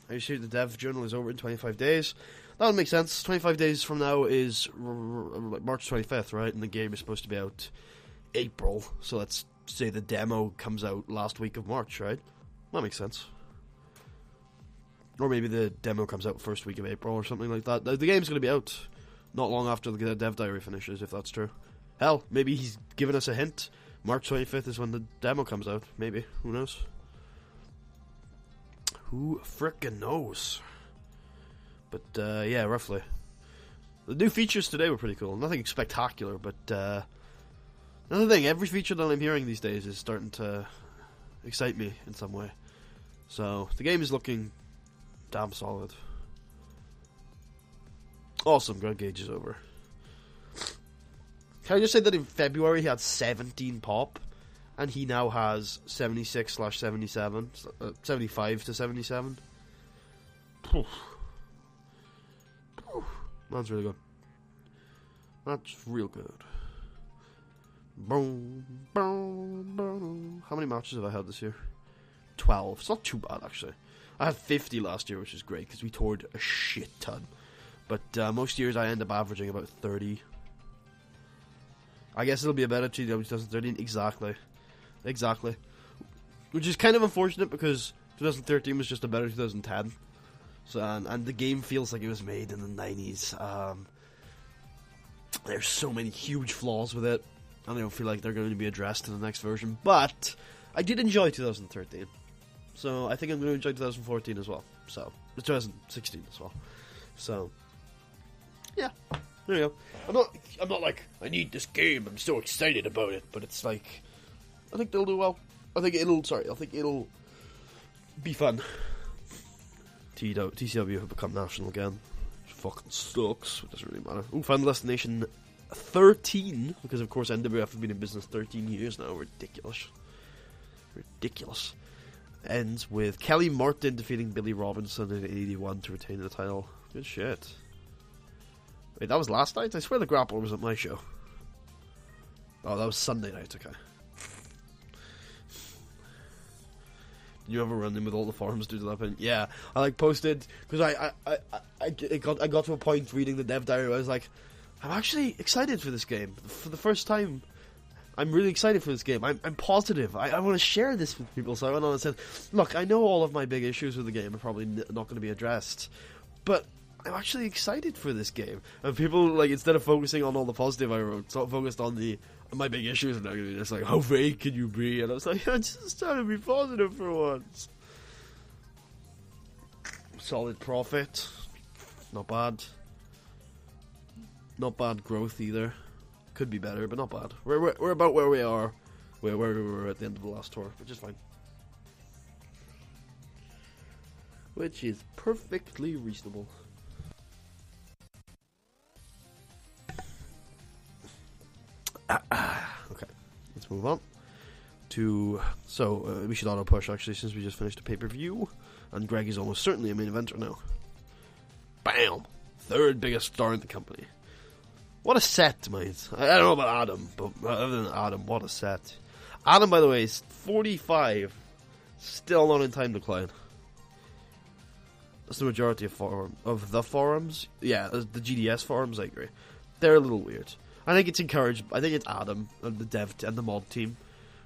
I assume the dev journal is over in 25 days. That would make sense. 25 days from now is March 25th, right? And the game is supposed to be out April. So let's say the demo comes out last week of March, right? That makes sense. Or maybe the demo comes out first week of April or something like that. The game's going to be out not long after the dev diary finishes, if that's true. Hell, maybe he's given us a hint. March 25th is when the demo comes out. Maybe. Who knows? Who frickin' knows? But, yeah, roughly. The new features today were pretty cool. Nothing spectacular, but, another thing, every feature that I'm hearing these days is starting to excite me in some way. So, the game is looking damn solid. Awesome, Greg Gage is over. Can I just say that in February he had 17 pop, and he now has 76/77, 75 to 77. That's really good. That's real good. Boom, boom, boom. How many matches have I had this year? 12. It's not too bad, actually. I had 50 last year, which is great, because we toured a shit ton. But most years I end up averaging about 30. I guess it'll be a better TEW 2013. Exactly. Which is kind of unfortunate, because 2013 was just a better 2010. So, and the game feels like it was made in the 90s. There's so many huge flaws with it, and I don't feel like they're going to be addressed in the next version. But I did enjoy 2013. So I think I'm going to enjoy 2014 as well. So 2016 as well. So yeah, there you go. I'm not like, I need this game, I'm so excited about it, but it's like, I think they'll do well. I think it'll be fun. TCW have become national again. Which fucking sucks. It doesn't really matter. Ooh, Final Destination 13, because of course NWF have been in business 13 years now. Ridiculous. Ends with Kelly Martin defeating Billy Robinson in 81 to retain the title. Good shit. Wait, that was last night? I swear the Grappler was at my show. Oh, that was Sunday night, okay. Did you ever run in with all the forums due to that point? Yeah, I posted, because I got to a point reading the dev diary where I was like, I'm actually excited for this game. For the first time, I'm really excited for this game. I'm positive. I want to share this with people. So I went on and said, look, I know all of my big issues with the game are probably not going to be addressed, but I'm actually excited for this game. And people, like, instead of focusing on all the positive I wrote, sort of focused on my big issues, and they're just like, how vague can you be? And I was like, I'm just trying to be positive for once. Solid profit. Not bad. Not bad growth either. Could be better, but not bad. We're about where we are, where we were at the end of the last tour, which is fine. Which is perfectly reasonable. Okay, let's move on to... So, we should auto-push, actually, since we just finished a pay-per-view. And Greg is almost certainly a main eventer now. Bam! Third biggest star in the company. What a set, mate. I don't know about Adam, but other than Adam, what a set. Adam, by the way, is 45. Still not in time decline. That's the majority of the forums. Yeah, the GDS forums, I agree. They're a little weird. I think it's encouraged. I think it's Adam and the dev and the mod team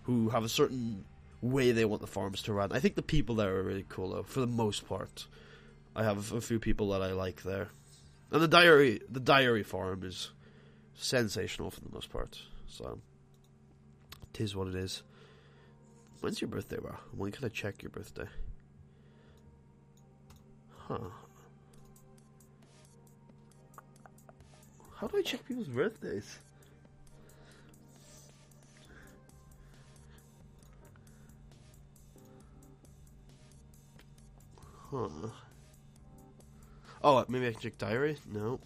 who have a certain way they want the forums to run. I think the people there are really cool, though, for the most part. I have a few people that I like there. And the diary forum is sensational for the most part. So, it is what it is. When's your birthday, bro? When can I check your birthday? Huh. How do I check people's birthdays? Huh. Oh, maybe I can check diary? No.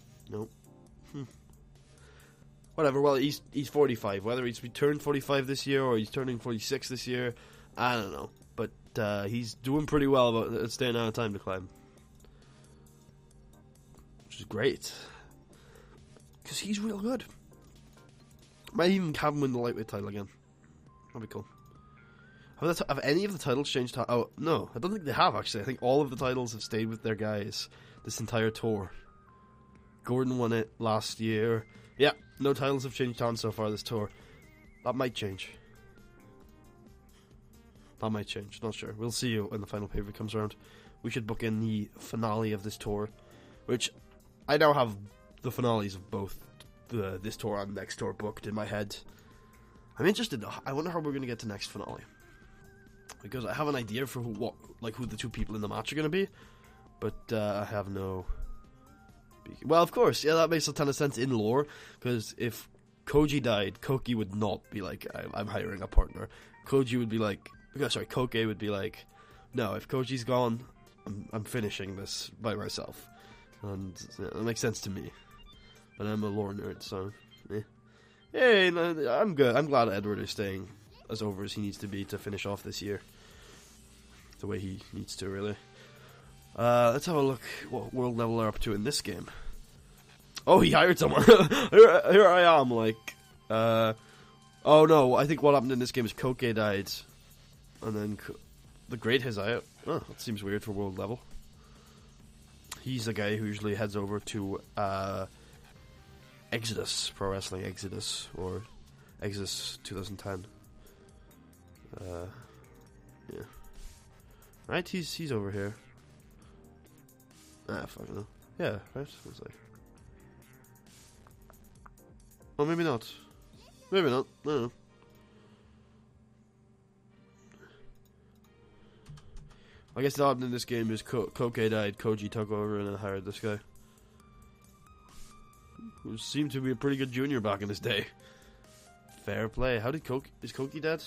Whatever, well, he's 45. Whether he's returned 45 this year or he's turning 46 this year, I don't know. But he's doing pretty well about staying out of time to climb. Which is great. Because he's real good. Might even have him win the lightweight title again. That'd be cool. Have any of the titles changed? Oh, no. I don't think they have, actually. I think all of the titles have stayed with their guys this entire tour. Gordon won it last year. Yeah, no titles have changed hands so far this tour. That might change. Not sure. We'll see you when the final pay-per-view comes around. We should book in the finale of this tour, which I now have the finales of both this tour and next tour booked in my head. I'm interested. I wonder how we're going to get to next finale, because I have an idea for who the two people in the match are going to be, but I have no. Well, of course, yeah, that makes a ton of sense in lore, because if Koji died, Koki would not be like, I'm hiring a partner. Koke would be like, no, if Koji's gone, I'm finishing this by myself. And yeah, that makes sense to me. But I'm a lore nerd, so, Hey, I'm good. I'm glad Edward is staying as over as he needs to be to finish off this year. The way he needs to, really. Let's have a look what world level are up to in this game. Oh, he hired someone. here I am, like, oh no, I think what happened in this game is Koke died, and then the Great Hizaya. Oh, that seems weird for world level. He's the guy who usually heads over to Exodus, Pro Wrestling Exodus, or Exodus 2010. Yeah. Right, he's over here. Fuck no. Yeah, right? Looks like. Well, maybe not. Maybe not. I don't know. I guess the odd in this game is Koke died, Koji took over, and then hired this guy, who seemed to be a pretty good junior back in his day. Fair play. How did is Koki dead?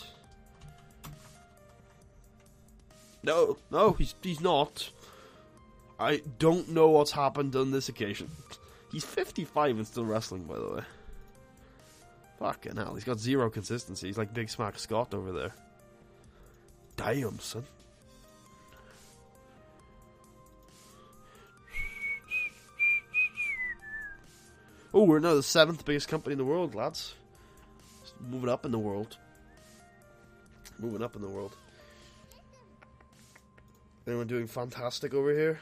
No, he's not. I don't know what's happened on this occasion. He's 55 and still wrestling, by the way. Fucking hell, he's got zero consistency. He's like Big Smack Scott over there. Damn, son. Oh, we're now the 7th biggest company in the world, lads. Just moving up in the world. Anyone doing fantastic over here?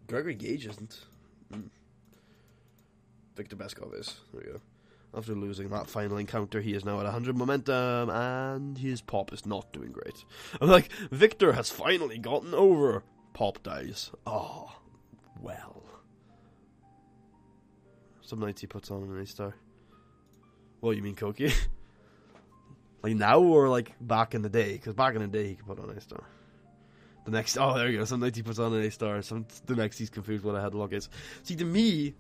Gregory Gage isn't. Victor Beskov is. There we go. After losing that final encounter, he is now at 100 momentum, and his Pop is not doing great. I'm like, Victor has finally gotten over. Pop dies. Oh, well. Some nights he puts on an A-star. What, you mean Koki? Like now, or like back in the day? Because back in the day he could put on an A-star. The next, oh, there you go. Some nights he puts on an A-star. The next he's confused what a headlock is. See, to me,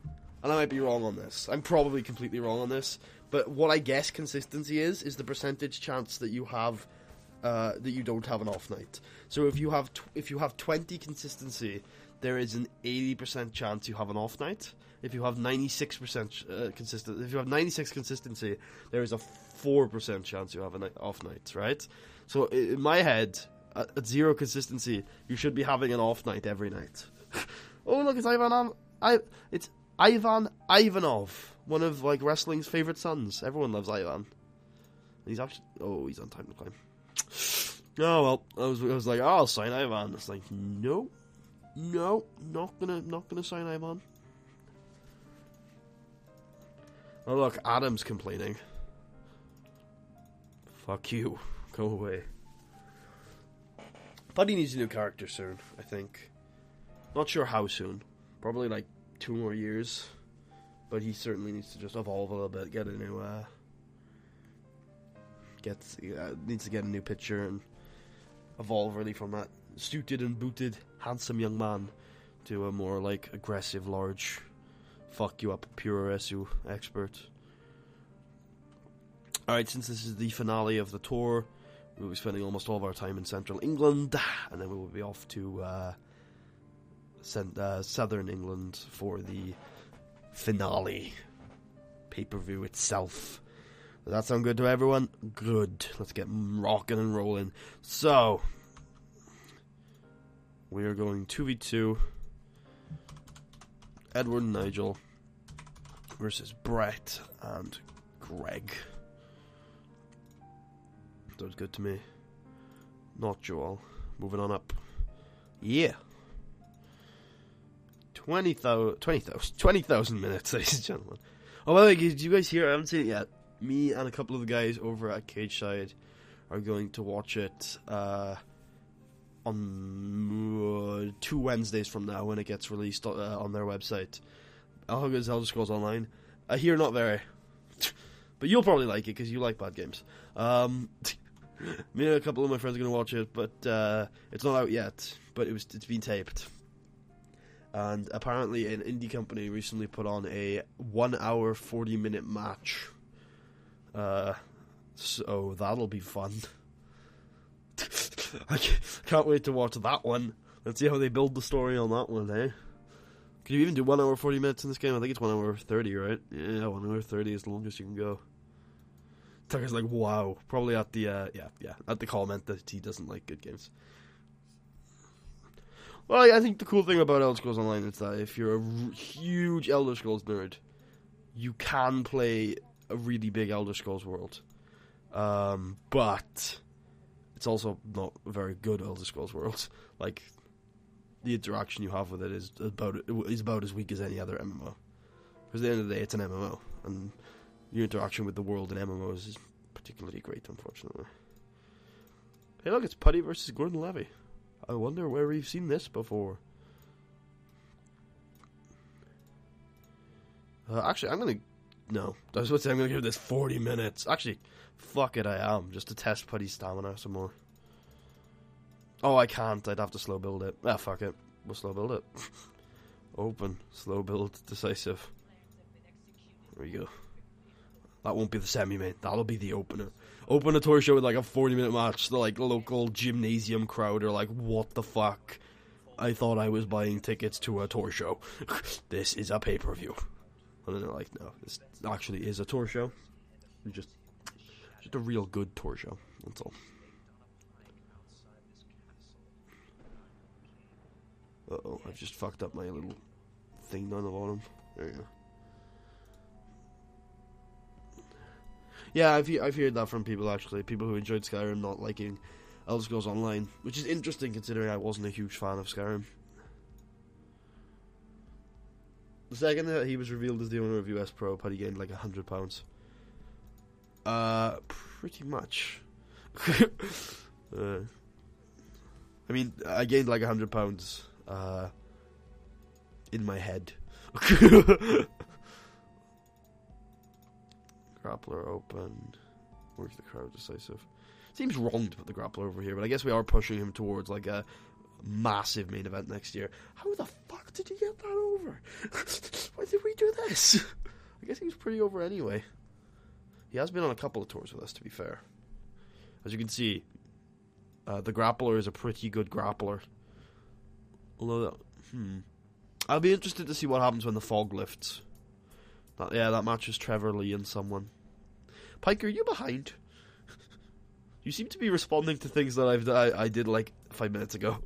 and I might be wrong on this. I'm probably completely wrong on this. But what I guess consistency is the percentage chance that you have, that you don't have an off night. So if you have 20 consistency, there is an 80% chance you have an off night. If you have 96% consistent, if you have 96 consistency, there is a 4% chance you have an off night, right? So in my head, at 0 consistency, you should be having an off night every night. Oh look, it's it's Ivan Ivanov, one of like wrestling's favorite sons. Everyone loves Ivan. He's actually he's on time to climb. Oh well, I was like, oh, I'll sign Ivan. It's like, no, not gonna sign Ivan. Oh look, Adam's complaining. Fuck you, go away. Buddy needs a new character soon, I think. Not sure how soon. Probably like 2 more years. But he certainly needs to just evolve a little bit, get a new needs to get a new picture and evolve really from that suited and booted handsome young man to a more like aggressive, large, fuck you up pure SU expert. Alright, since this is the finale of the tour, we'll be spending almost all of our time in central England, and then we will be off to southern England for the finale pay-per-view itself. Does that sound good to everyone? Good. Let's get rocking and rolling. So, we are going 2v2 Edward and Nigel versus Brett and Greg. Sounds good to me. Not Joel. Moving on up. Yeah. 20,000 minutes, ladies and gentlemen. Oh, by the way, did you guys hear? I haven't seen it yet. Me and a couple of the guys over at Cage Side are going to watch it on 2 Wednesdays from now when it gets released on their website. How good is Elder Scrolls Online? I hear not very. But you'll probably like it because you like bad games. Me and a couple of my friends are going to watch it, but it's not out yet. But it's been taped. And apparently an indie company recently put on a 1 hour 40-minute match. So that'll be fun. I can't wait to watch that one. Let's see how they build the story on that one, eh? Can you even do 1 hour 40 minutes in this game? I think it's 1 hour 30, right? Yeah, 1 hour 30 is the longest you can go. Tucker's like, wow. Probably at the, at the comment that he doesn't like good games. Well, I think the cool thing about Elder Scrolls Online is that if you're a huge Elder Scrolls nerd, you can play a really big Elder Scrolls world. But it's also not a very good Elder Scrolls world. Like, the interaction you have with it is about as weak as any other MMO. Because at the end of the day, it's an MMO, and your interaction with the world in MMOs is particularly great, unfortunately. Hey, look, it's Putty versus Gordon Levy. I wonder where we've seen this before. Actually, I'm gonna give this 40 minutes. Actually, fuck it, I am. Just to test Putty's stamina some more. Oh, I can't. I'd have to slow build it. Ah, fuck it. We'll slow build it. Open. Slow build. Decisive. There we go. That won't be the semi-main. That'll be the opener. Open a tour show with like a 40-minute match. The like local gymnasium crowd are like, what the fuck? I thought I was buying tickets to a tour show. This is a pay-per-view. And then they're like, no, this actually is a tour show. Just a real good tour show. That's all. Uh-oh, I've just fucked up my little thing down the bottom. There you go. Yeah, I've heard that from people, actually. People who enjoyed Skyrim not liking Elder Scrolls Online. Which is interesting, considering I wasn't a huge fan of Skyrim. The second that he was revealed as the owner of US Pro, Putty gained like £100. Pretty much. I mean, I gained like £100 in my head. Grappler open. Where's the crowd decisive? Seems wrong to put the grappler over here, but I guess we are pushing him towards like a massive main event next year. How the fuck did you get that over? Why did we do this? I guess he was pretty over anyway. He has been on a couple of tours with us, to be fair. As you can see, the grappler is a pretty good grappler. Although, I'll be interested to see what happens when the fog lifts. That matches Trevor Lee and someone. Piker, are you behind? You seem to be responding to things that I did like 5 minutes ago.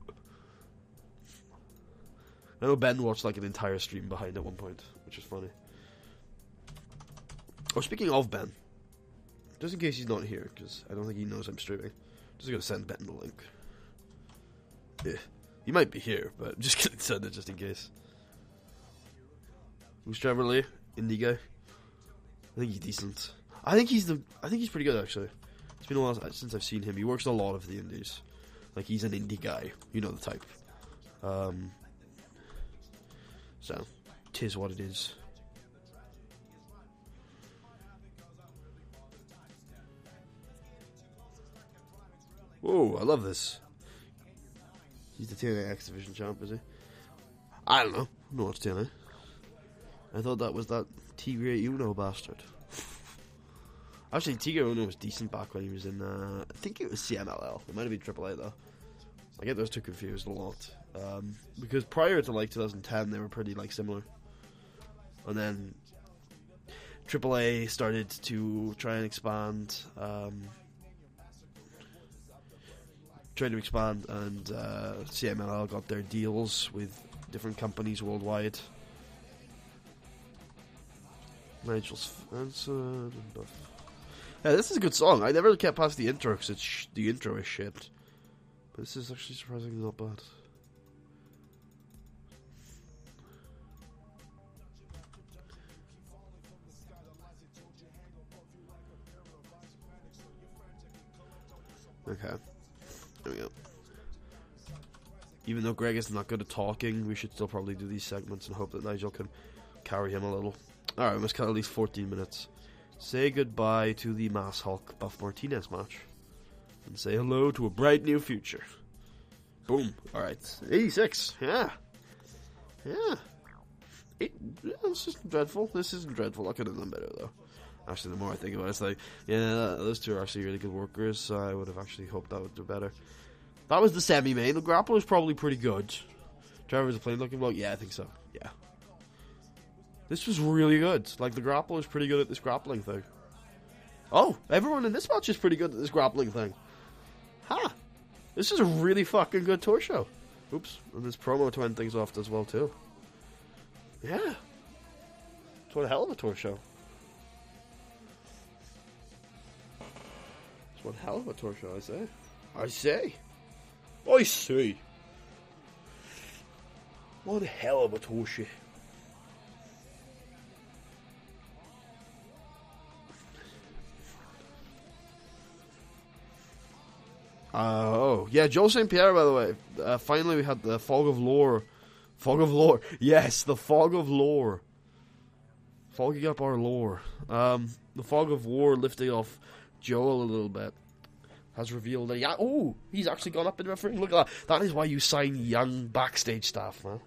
I know Ben watched like an entire stream behind at one point, which is funny. Oh, speaking of Ben, just in case he's not here, because I don't think he knows I'm streaming, I'm just gonna send Ben the link. Yeah, he might be here, but I'm just gonna send it just in case. Who's Trevor Lee? Indie guy. I think he's decent. I think he's pretty good actually. It's been a while since I've seen him. He works a lot of the indies. Like he's an indie guy. You know the type. So, 'tis what it is. Whoa, I love this. He's the TNA X Division champ, is he? I don't know. No, it's TNA. I thought that was that Tigre Uno bastard. Actually, Tigre Uno was decent back when he was in, I think it was CMLL. It might have been AAA though. I get those two confused a lot. Because prior to like 2010, they were pretty like similar. And then AAA started to try and expand. And CMLL got their deals with different companies worldwide. Nigel's answered and buff. Yeah, this is a good song. I never kept past the intro because the intro is shit. But this is actually surprisingly not bad. Okay. There we go. Even though Greg is not good at talking, we should still probably do these segments and hope that Nigel can carry him a little. Alright, we must cut at least 14 minutes. Say goodbye to the Mass Hulk Buff Martinez match. And say hello to a bright new future. Boom. Alright. 86. Yeah. This isn't dreadful. I could have done better, though. Actually, the more I think about it, it's like, yeah, those two are actually really good workers, so I would have actually hoped that would do better. That was the semi-main. The grappler was probably pretty good. Trevor's a plain looking bloke? Yeah, I think so. Yeah. This was really good. Like, the grappler was pretty good at this grappling thing. Oh, everyone in this match is pretty good at this grappling thing. Huh. This is a really fucking good tour show. Oops. And this promo to end things off as well, too. Yeah. It's one hell of a tour show. It's one hell of a tour show, I say. I say. One hell of a tour show. Oh, yeah, Joe St. Pierre, by the way. Finally, we had the Fog of Lore. Yes, the Fog of Lore. Fogging up our lore. The Fog of War lifting off Joel a little bit. Has revealed that, he's actually gone up in refereeing. Look at that. That is why you sign young backstage staff, man.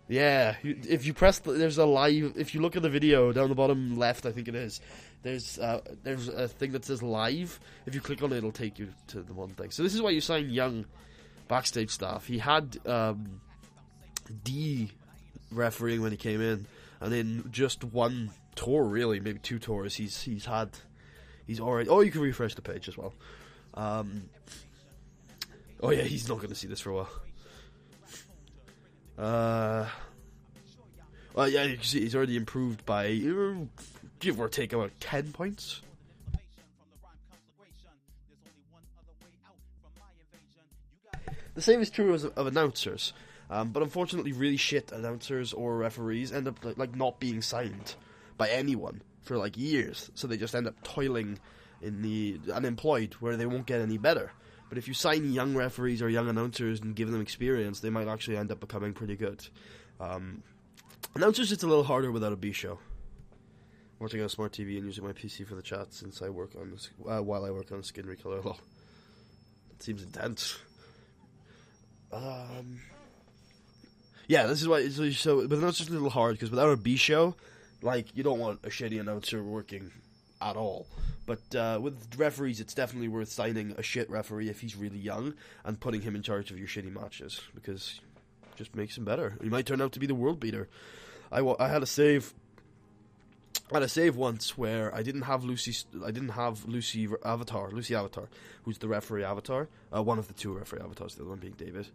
Yeah, if you press, there's a live, if you look at the video down the bottom left, I think it is, there's a thing that says live. If you click on it, it'll take you to the one thing. So this is why you sign young backstage staff. He had D refereeing when he came in, and in just one tour, really, maybe two tours, he's already. Oh, you can refresh the page as well. Oh yeah, he's not going to see this for a while. Well, yeah, you can see he's already improved by give or take about 10 points. The same is true of announcers, but unfortunately, really shit announcers or referees end up like not being signed by anyone for like years, so they just end up toiling in the unemployed, where they won't get any better. But if you sign young referees or young announcers and give them experience, they might actually end up becoming pretty good. Announcers, it's a little harder without a B show. Watching on a smart TV and using my PC for the chat since I work on this, while I work on Skin Recolor. Lol. It seems intense. Yeah, this is why. So, but announcers a little hard because without a B show, like you don't want a shitty announcer working at all. But with referees, it's definitely worth signing a shit referee if he's really young and putting him in charge of your shitty matches, because just makes him better. He might turn out to be the world beater. I had a save. I had a save once where I didn't have Lucy Avatar, who's the referee Avatar. One of the two referee avatars, the other one being David.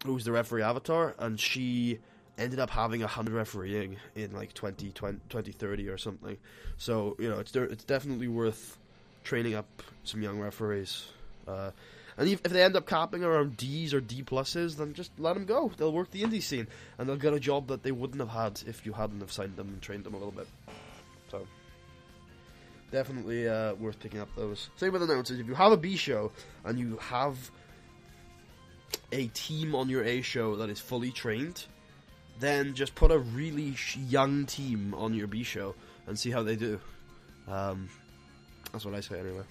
Who's the referee Avatar, and she ended up having 100 refereeing in like 2030 or something. So, you know, it's definitely worth training up some young referees. And if they end up capping around D's or D pluses, then just let them go. They'll work the indie scene, and they'll get a job that they wouldn't have had if you hadn't have signed them and trained them a little bit. So, definitely worth picking up those. Same with announcers. If you have a B show and you have a team on your A show that is fully trained, then just put a really young team on your B show and see how they do. That's what I say anyway.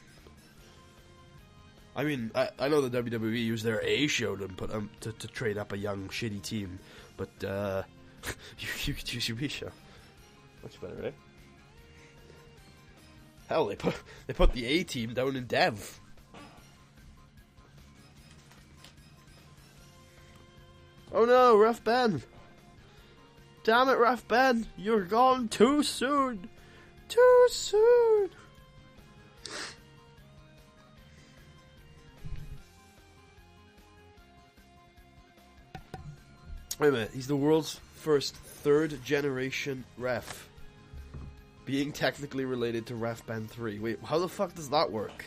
I mean, I know the WWE use their A show to put to trade up a young shitty team, but you could use your B show. Much better, right? Hell, they put the A team down in Dev. Oh no, Ref Ben! Damn it, Ref Ben! You're gone too soon! Too soon! Wait a minute, he's the world's first third-generation ref, being technically related to Ref Ben 3. Wait, how the fuck does that work?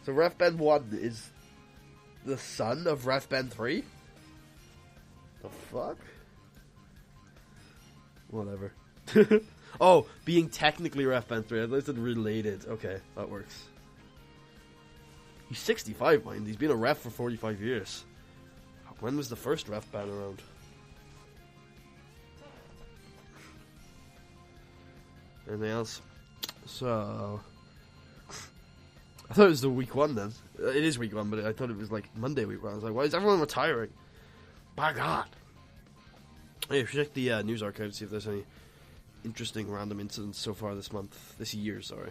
So Ref Ben 1 is the son of Ref Ben 3? The fuck? Whatever. Oh, being technically Ref Ben 3. I thought it said related. Okay, that works. He's 65, mind. He's been a ref for 45 years. When was the first ref ban around? Anything else? So, I thought it was the week one then. It is week one, but I thought it was like Monday week one. I was like, why is everyone retiring? My God. Hey, if you check the news archive to see if there's any interesting random incidents so far this year, sorry.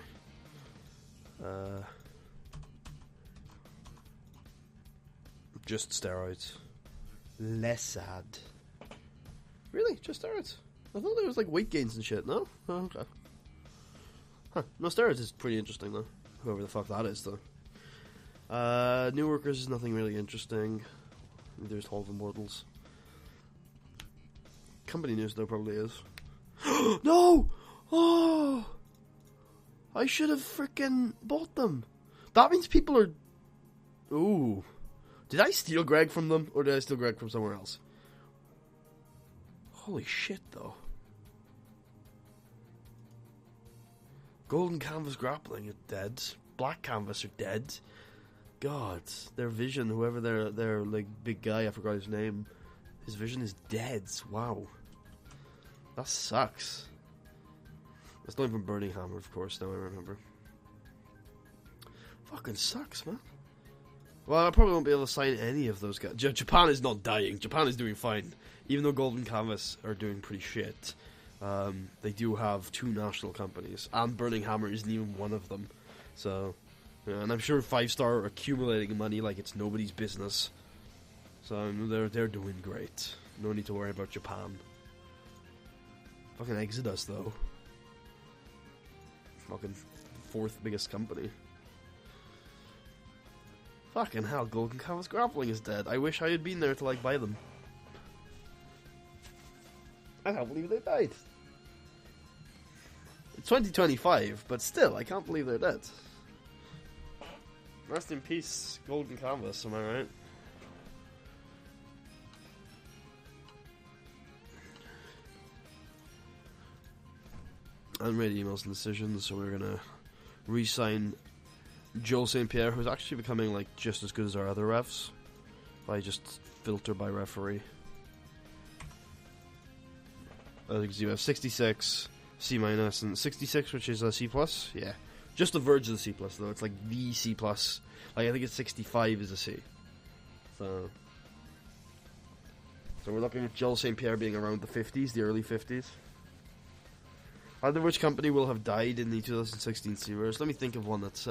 Just steroids. Less sad. Really? Just steroids? I thought there was like weight gains and shit, no? Oh, okay. Huh. No, steroids is pretty interesting though. Whoever the fuck that is though. New workers is nothing really interesting. There's Hall of Immortals. Company news though probably is. No! Oh! I should have freaking bought them. That means people are... Ooh. Did I steal Greg from them, or did I steal Greg from somewhere else? Holy shit, though. Golden Canvas Grappling is dead. Black Canvas are dead. God, their vision, whoever their like big guy, I forgot his name. His vision is dead. Wow. That sucks. That's not even Burning Hammer, of course, now I remember. Fucking sucks, man. Well, I probably won't be able to sign any of those guys. Japan is not dying. Japan is doing fine. Even though Golden Canvas are doing pretty shit. They do have two national companies. And Burning Hammer isn't even one of them. So, yeah, and I'm sure 5-Star are accumulating money like it's nobody's business. So, they're doing great. No need to worry about Japan. Fucking Exodus, though. Fucking fourth biggest company. Fucking hell, Golden Canvas Grappling is dead. I wish I had been there to, like, buy them. I can't believe they died. It's 2025, but still, I can't believe they're dead. Rest in peace, Golden Canvas, am I right? Unread emails and decisions, so we're gonna re-sign Joel St. Pierre, who's actually becoming like just as good as our other refs, if I just filter by referee. I think you have 66, C minus, and 66, which is a C plus. Yeah, just the verge of the C plus though. It's like the C plus. Like I think it's 65 is a C. So we're looking at Joel St. Pierre being around the 50s, the early 50s. I wonder which company will have died in the 2016 Seaverse. Let me think of one that's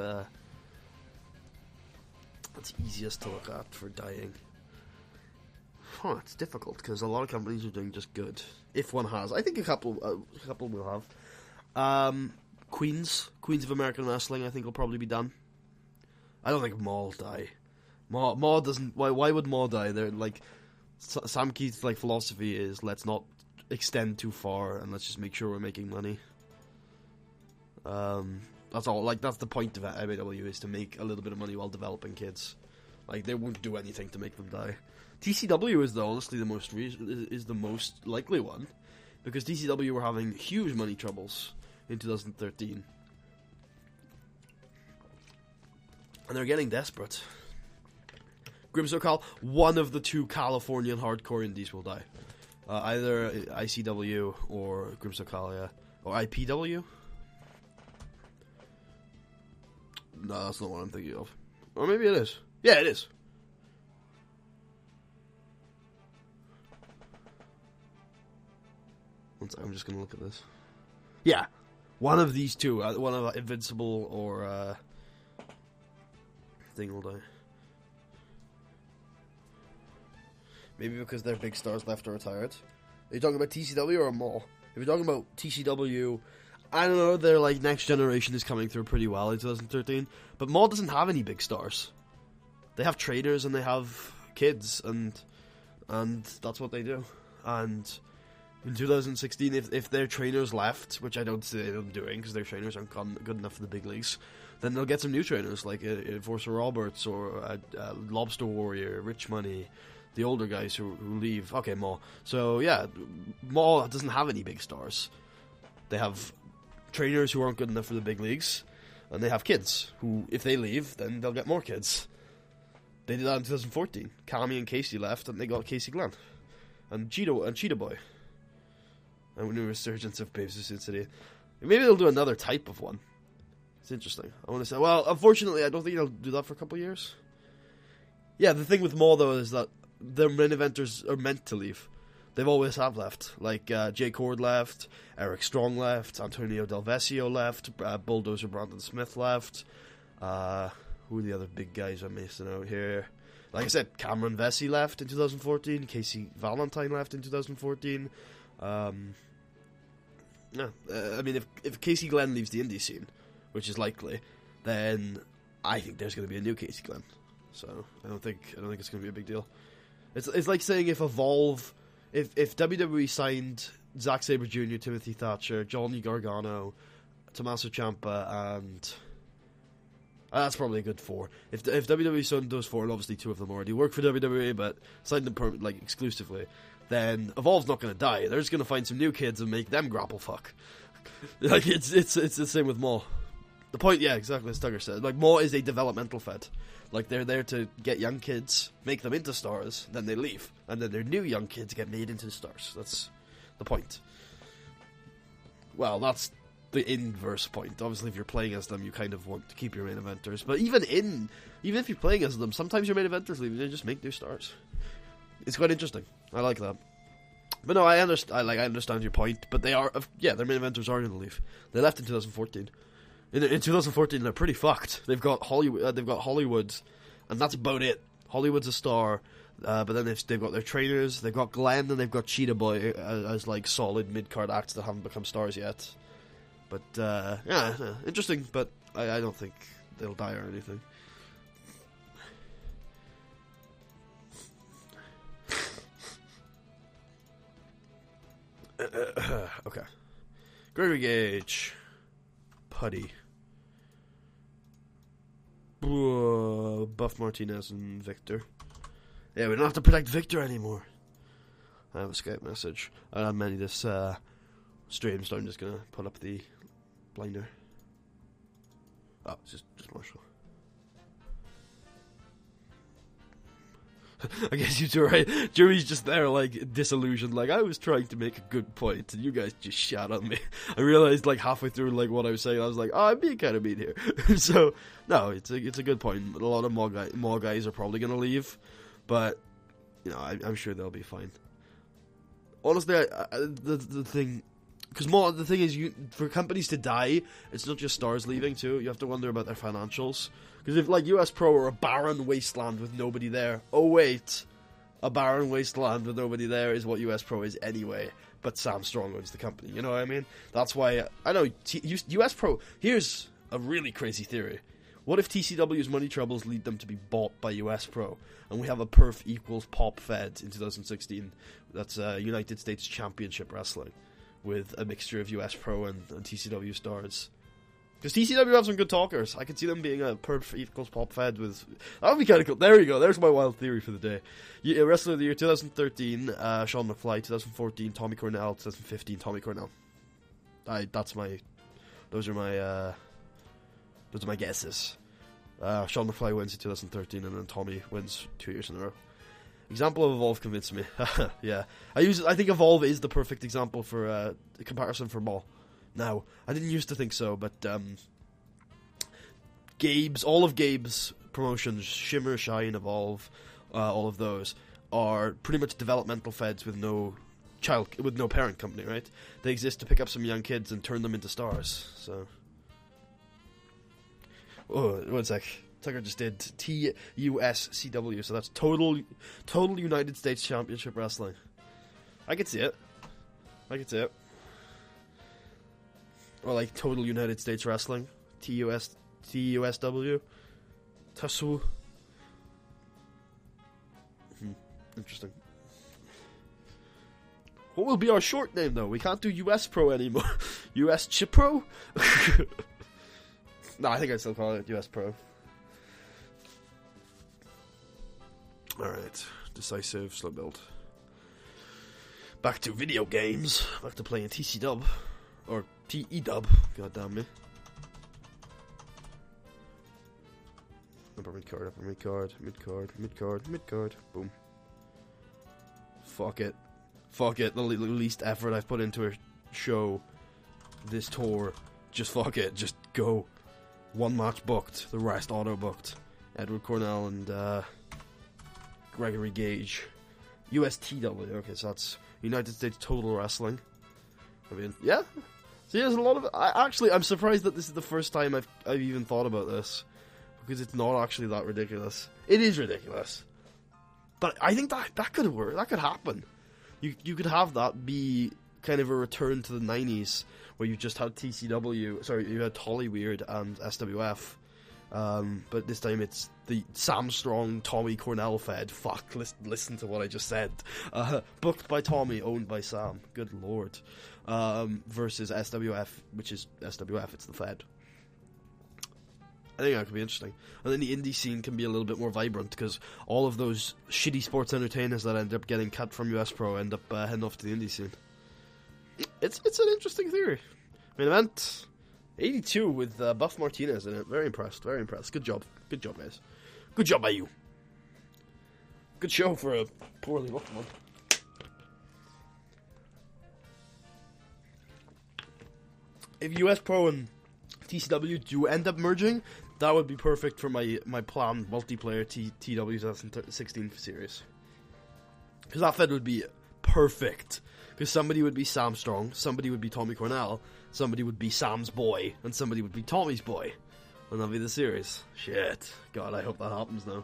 that's easiest to look at for dying? It's difficult because a lot of companies are doing just good. If one has, I think a couple will have. Queens of American Wrestling, I think will probably be done. I don't think Maw will die. Maw doesn't. Why would Maw die? They're like Sam Keith's like philosophy is let's not extend too far and let's just make sure we're making money. That's all. Like that's the point of MAW is to make a little bit of money while developing kids. Like they won't do anything to make them die. TCW is honestly the most likely one, because TCW were having huge money troubles in 2013, and they're getting desperate. Grimsokal, one of the two Californian hardcore indies will die, either ICW or Grimsokal, or IPW. No, that's not what I'm thinking of. Or maybe it is. Yeah, it is. One second, I'm just going to look at this. Yeah, one of these two. One of Invincible or thing will die. Maybe because their big stars left or retired. Are you talking about TCW or Maw? If you're talking about TCW, I don't know, their like next generation is coming through pretty well in 2013. But Maw doesn't have any big stars. They have trainers and they have kids, and that's what they do. And in 2016, if their trainers left, which I don't see them doing because their trainers aren't good enough for the big leagues, then they'll get some new trainers like Enforcer Roberts or Lobster Warrior, Rich Money, the older guys who leave. Okay, Maw. So yeah, Maw doesn't have any big stars. They have trainers who aren't good enough for the big leagues, and they have kids who, if they leave, then they'll get more kids. They did that in 2014. Kami and Casey left, and they got Casey Glenn and Cheetah Boy. And a new resurgence of Babes of Sin City. Maybe they'll do another type of one. It's interesting. I want to say, well, unfortunately, I don't think they'll do that for a couple of years. Yeah, the thing with Maw, though, is that their main eventers are meant to leave. They've always have left. Like, Jay Cord left, Eric Strong left, Antonio Del Vecchio left, Bulldozer Brandon Smith left. Who are the other big guys I'm missing out here? Like I said, Cameron Vesey left in 2014, Casey Valentine left in 2014. I mean, if Casey Glenn leaves the indie scene, which is likely, then I think there's going to be a new Casey Glenn. So I don't think it's going to be a big deal. It's like saying if Evolve, if WWE signed Zack Sabre Jr., Timothy Thatcher, Johnny Gargano, Tommaso Ciampa, and that's probably a good four. If WWE signed those four, and obviously two of them already work for WWE, but signed them exclusively, then Evolve's not going to die. They're just going to find some new kids and make them grapple fuck. Like it's the same with Maw. The point, yeah, exactly as Tugger said. Like Maw is a developmental fed. Like they're there to get young kids, make them into stars, then they leave, and then their new young kids get made into stars. That's the point. Well, that's the inverse point. Obviously, if you're playing as them, you kind of want to keep your main eventers. But even if you're playing as them, sometimes your main eventers leave, and they just make new stars. It's quite interesting. I like that. But no, I understand your point. But their main eventers are going to leave. They left in 2014. In 2014, they're pretty fucked. They've got Hollywood, and that's about it. Hollywood's a star, but then they've got their trainers. They've got Glenn, and they've got Cheetah Boy as like solid mid card acts that haven't become stars yet. But interesting. But I don't think they'll die or anything. Okay. Gregory Gage. Putty. Buff Martinez and Victor. Yeah, we don't have to protect Victor anymore. I have a Skype message. I don't have many this stream, so I'm just going to put up the blinder. Oh, it's just Marshall. I guess you two are right. Jeremy's just there, like, disillusioned. Like, I was trying to make a good point, and you guys just shot on me. I realized, like, halfway through, like, what I was saying, I was like, oh, I'm being kind of mean here. So, no, it's a good point. A lot of Maw guys are probably going to leave, but, you know, I'm sure they'll be fine. Honestly, the thing, Because the thing is, for companies to die, it's not just stars leaving too. You have to wonder about their financials. Because if like US Pro are a barren wasteland with nobody there, oh wait, a barren wasteland with nobody there is what US Pro is anyway. But Sam Strong owns the company. You know what I mean? That's why I know US Pro. Here's a really crazy theory. What if TCW's money troubles lead them to be bought by US Pro, and we have a perf equals pop fed in 2016? That's United States Championship Wrestling, with a mixture of US Pro and TCW stars. Because TCW have some good talkers. I could see them being a perf equals pop fed with... That would be kind of cool. There you go. There's my wild theory for the day. Wrestler of the Year 2013, Sean McFly. 2014, Tommy Cornell. 2015, Tommy Cornell. Those are my guesses. Sean McFly wins in 2013, and then Tommy wins 2 years in a row. Example of Evolve convinced me. Yeah, I think Evolve is the perfect example for a comparison for Maul. Now, I didn't used to think so, but all of Gabe's promotions, Shimmer, Shine, Evolve, all of those are pretty much developmental feds with no parent company, right? They exist to pick up some young kids and turn them into stars. So, one sec. Tucker just did TUSCW, so that's Total United States Championship Wrestling. I could see it. Or like Total United States Wrestling, TUSW, TUSU. Interesting. What will be our short name though? We can't do US Pro anymore. US Chipro? No, I think I'd still call it US Pro. Alright, decisive, slow build. Back to video games. Back to playing TC-Dub. Or TE-Dub. God damn me. Upper mid-card, mid-card. Boom. Fuck it. The least effort I've put into a show this tour. Just fuck it. Just go. One match booked. The rest auto-booked. Edward Cornell and Gregory Gage. USTW. Okay, so that's United States Total Wrestling. I mean, yeah. See, there's a lot of... I'm surprised that this is the first time I've even thought about this. Because it's not actually that ridiculous. It is ridiculous. But I think that could work. That could happen. You could have that be kind of a return to the 90s, where you just had TCW... Sorry, you had Hollyweird and SWF. But this time it's the Sam Strong, Tommy Cornell fed. Fuck, listen to what I just said. Booked by Tommy, owned by Sam. Good lord. Versus SWF, which is SWF, it's the fed. I think that could be interesting. And then the indie scene can be a little bit more vibrant, because all of those shitty sports entertainers that end up getting cut from US Pro end up heading off to the indie scene. It's an interesting theory. Main event... 82 with Buff Martinez in it. Very impressed. Good job, guys. Good job by you. Good show for a poorly booked one. If US Pro and TCW do end up merging, that would be perfect for my planned multiplayer TW 2016 series. Because that fed would be perfect. Because somebody would be Sam Strong, somebody would be Tommy Cornell, somebody would be Sam's boy, and somebody would be Tommy's boy. And that'd be the series. Shit. God, I hope that happens now.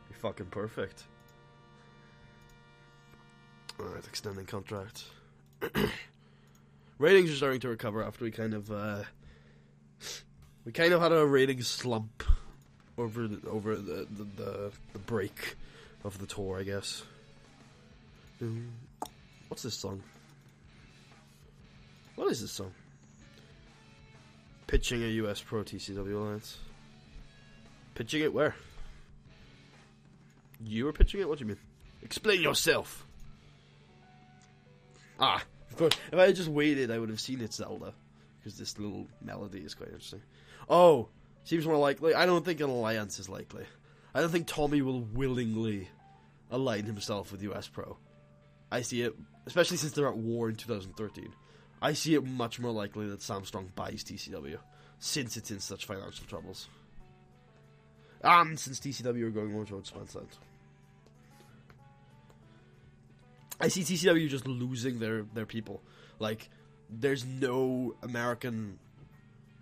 Be fucking perfect. Alright, extending contract. Ratings are starting to recover after we kind of had a ratings slump over the break of the tour, I guess. What's this song? What is this song? Pitching a US Pro TCW Alliance. Pitching it where? You were pitching it? What do you mean? Explain yourself! Ah, of course. If I had just waited, I would have seen it's Zelda. Because this little melody is quite interesting. Oh, seems more likely. I don't think an alliance is likely. I don't think Tommy will willingly align himself with US Pro. I see it, especially since they're at war in 2013, I see it much more likely that Sam Strong buys TCW, since it's in such financial troubles. And since TCW are going more towards Swansland. I see TCW just losing their people. Like, there's no American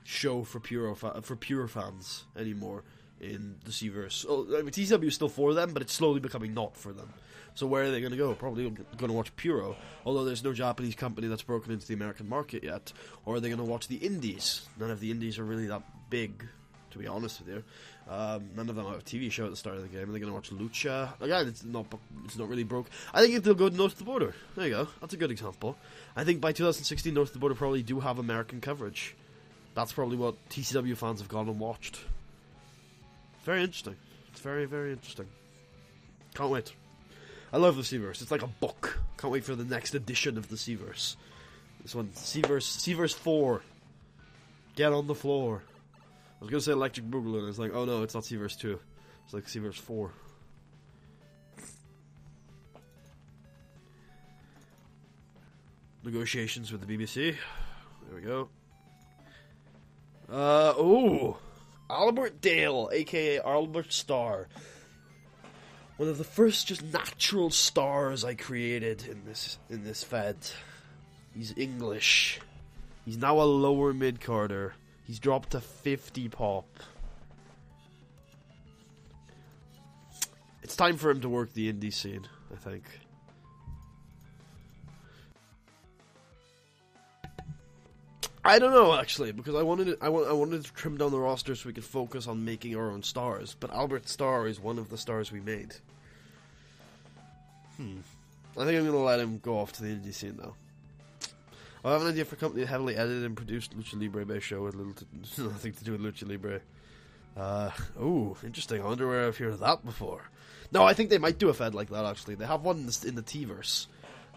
show for Puro fans anymore in the Cverse. Oh, I mean, TCW is still for them, but it's slowly becoming not for them. So where are they going to go? Probably going to watch Puro, although there's no Japanese company that's broken into the American market yet. Or are they going to watch the indies? None of the indies are really that big, to be honest with you. None of them have a TV show at the start of the game. Are they going to watch Lucha? Again, it's not really broke. I think if they'll go north of the border. There you go. That's a good example. I think by 2016, north of the border probably do have American coverage. That's probably what TCW fans have gone and watched. Very interesting. It's very, very interesting. Can't wait. I love the Cverse. It's like a book. Can't wait for the next edition of the Cverse. This one, Cverse 4. Get on the floor. I was going to say Electric Boogaloo, and it's like, oh no, it's not Cverse 2. It's like Cverse 4. Negotiations with the BBC. There we go. Albert Dale, aka Albert Starr. One of the first just natural stars I created in this Fed. He's English. He's now a lower mid-carder. He's dropped to 50 pop. It's time for him to work the indie scene, I think. I don't know, actually, because I wanted to trim down the roster so we could focus on making our own stars. But Albert Starr is one of the stars we made. I think I'm going to let him go off to the indie scene, though. I have an idea for a company that heavily edited and produced Lucha Libre-based show with nothing to do with Lucha Libre. Interesting. I wonder where I've heard of that before. No, I think they might do a Fed like that, actually. They have one in the T-verse.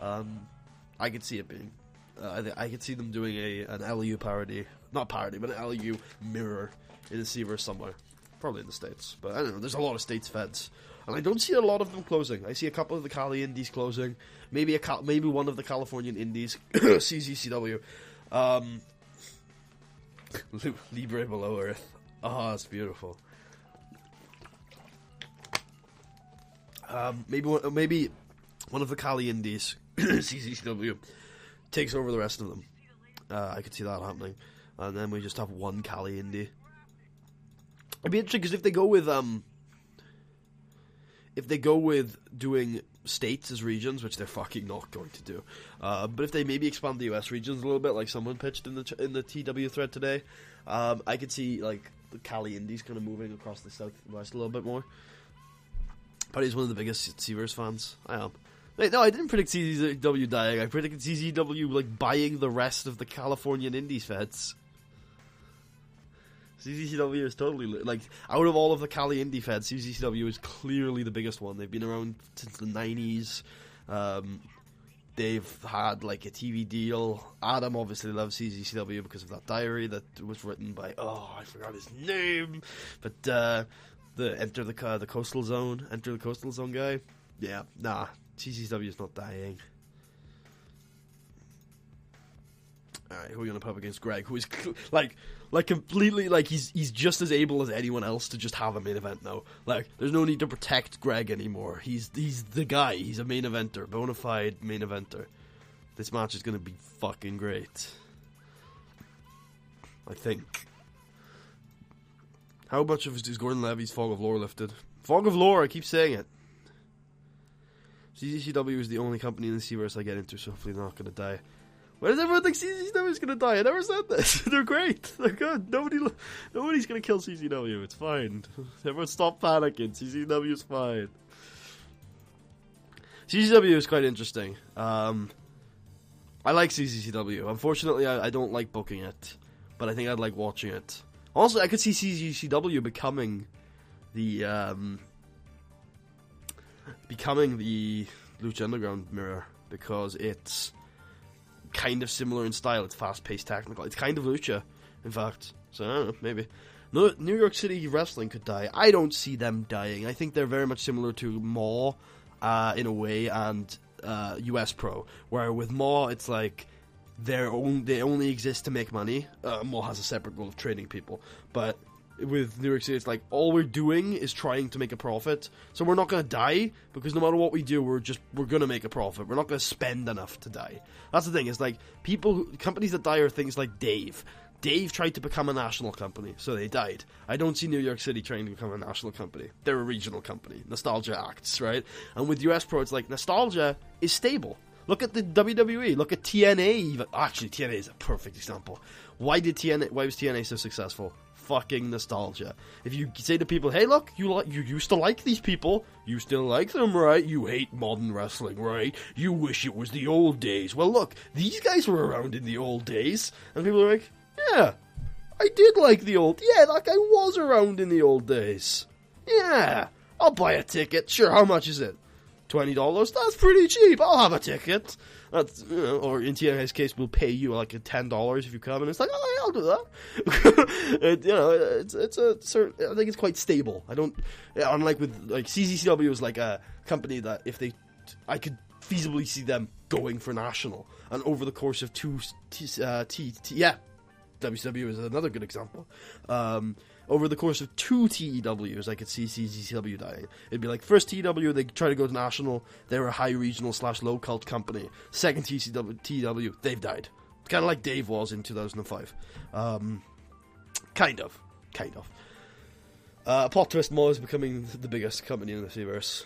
I could see it being... I could see them doing an LU parody. Not parody, but an LU mirror in the Cverse somewhere. Probably in the States. But I don't know, there's a lot of States Feds. And I don't see a lot of them closing. I see a couple of the Cali Indies closing. Maybe one of the Californian Indies. CZCW. Libre Below Earth. Oh, it's beautiful. Maybe one of the Cali Indies. CZCW. Takes over the rest of them. I could see that happening. And then we just have one Cali indie. It'd be interesting because if they go with doing states as regions, which they're fucking not going to do, but if they maybe expand the US regions a little bit, like someone pitched in the TW thread today, I could see like the Cali indies kind of moving across the Southwest a little bit more. But he's one of the biggest Cverse fans. I am. Wait, no, I didn't predict CZW dying. I predicted CZW like buying the rest of the Californian Indies Feds. CZW is totally like out of all of the Cali Indie Feds, CZW is clearly the biggest one. They've been around since the 90s. They've had like a TV deal. Adam obviously loves CZW because of that diary that was written by I forgot his name, but the Enter the Coastal Zone guy. Yeah, nah. CCW is not dying. Alright, who are we going to put up against Greg? Who is like completely like he's just as able as anyone else to just have a main event now. Like there's no need to protect Greg anymore. He's the guy. He's a main eventer, bona fide main eventer. This match is going to be fucking great. I think. How much of is Gordon Levy's Fog of Lore lifted? Fog of Lore, I keep saying it. CZCW is the only company in the Cverse I get into, so hopefully they're not going to die. Why does everyone think CZW is going to die? I never said this. They're great. They're good. Nobody's going to kill CZW. It's fine. Everyone stop panicking. CZW is fine. CZW is quite interesting. I like CZCW. Unfortunately, I don't like booking it, but I think I'd like watching it. Also, I could see CZCW becoming the Lucha Underground mirror because it's kind of similar in style. It's fast-paced, technical. It's kind of Lucha, in fact. So I don't know, maybe. No, New York City Wrestling could die. I don't see them dying. I think they're very much similar to Maw in a way and US Pro, where with Maw it's like they only exist to make money. Maw has a separate goal of training people, but with New York City. It's like, all we're doing is trying to make a profit, so we're not going to die, because no matter what we do, we're going to make a profit. We're not going to spend enough to die. That's the thing, is like, companies that die are things like Dave. Dave tried to become a national company, so they died. I don't see New York City trying to become a national company. They're a regional company. Nostalgia acts, right? And with US Pro, it's like, nostalgia is stable. Look at the WWE. Look at TNA. Even. Actually, TNA is a perfect example. Why was TNA so successful? Fucking nostalgia. If you say to people, hey, look, you used to like these people. You still like them, right? You hate modern wrestling, right? You wish it was the old days. Well, look, these guys were around in the old days. And people are like, yeah, I did like the old... Yeah, that guy was around in the old days. Yeah, I'll buy a ticket. Sure, how much is it? $20? That's pretty cheap. I'll have a ticket. That's, or in TNA's case, we'll pay you like $10 if you come, and it's like, oh, yeah, I'll do that. It's a certain. I think it's quite stable. I don't, unlike with like CZCW is like a company that I could feasibly see them going for national, and over the course of WCW is another good example. Over the course of 2 TEWs, I could see CZCW dying. It'd be like, first TEW, they try to go to national, they're a high regional / low cult company. Second TEW, they've died. Kind of like Dave was in 2005. Kind of. Plot twist, Maw is becoming the biggest company in the Cityverse.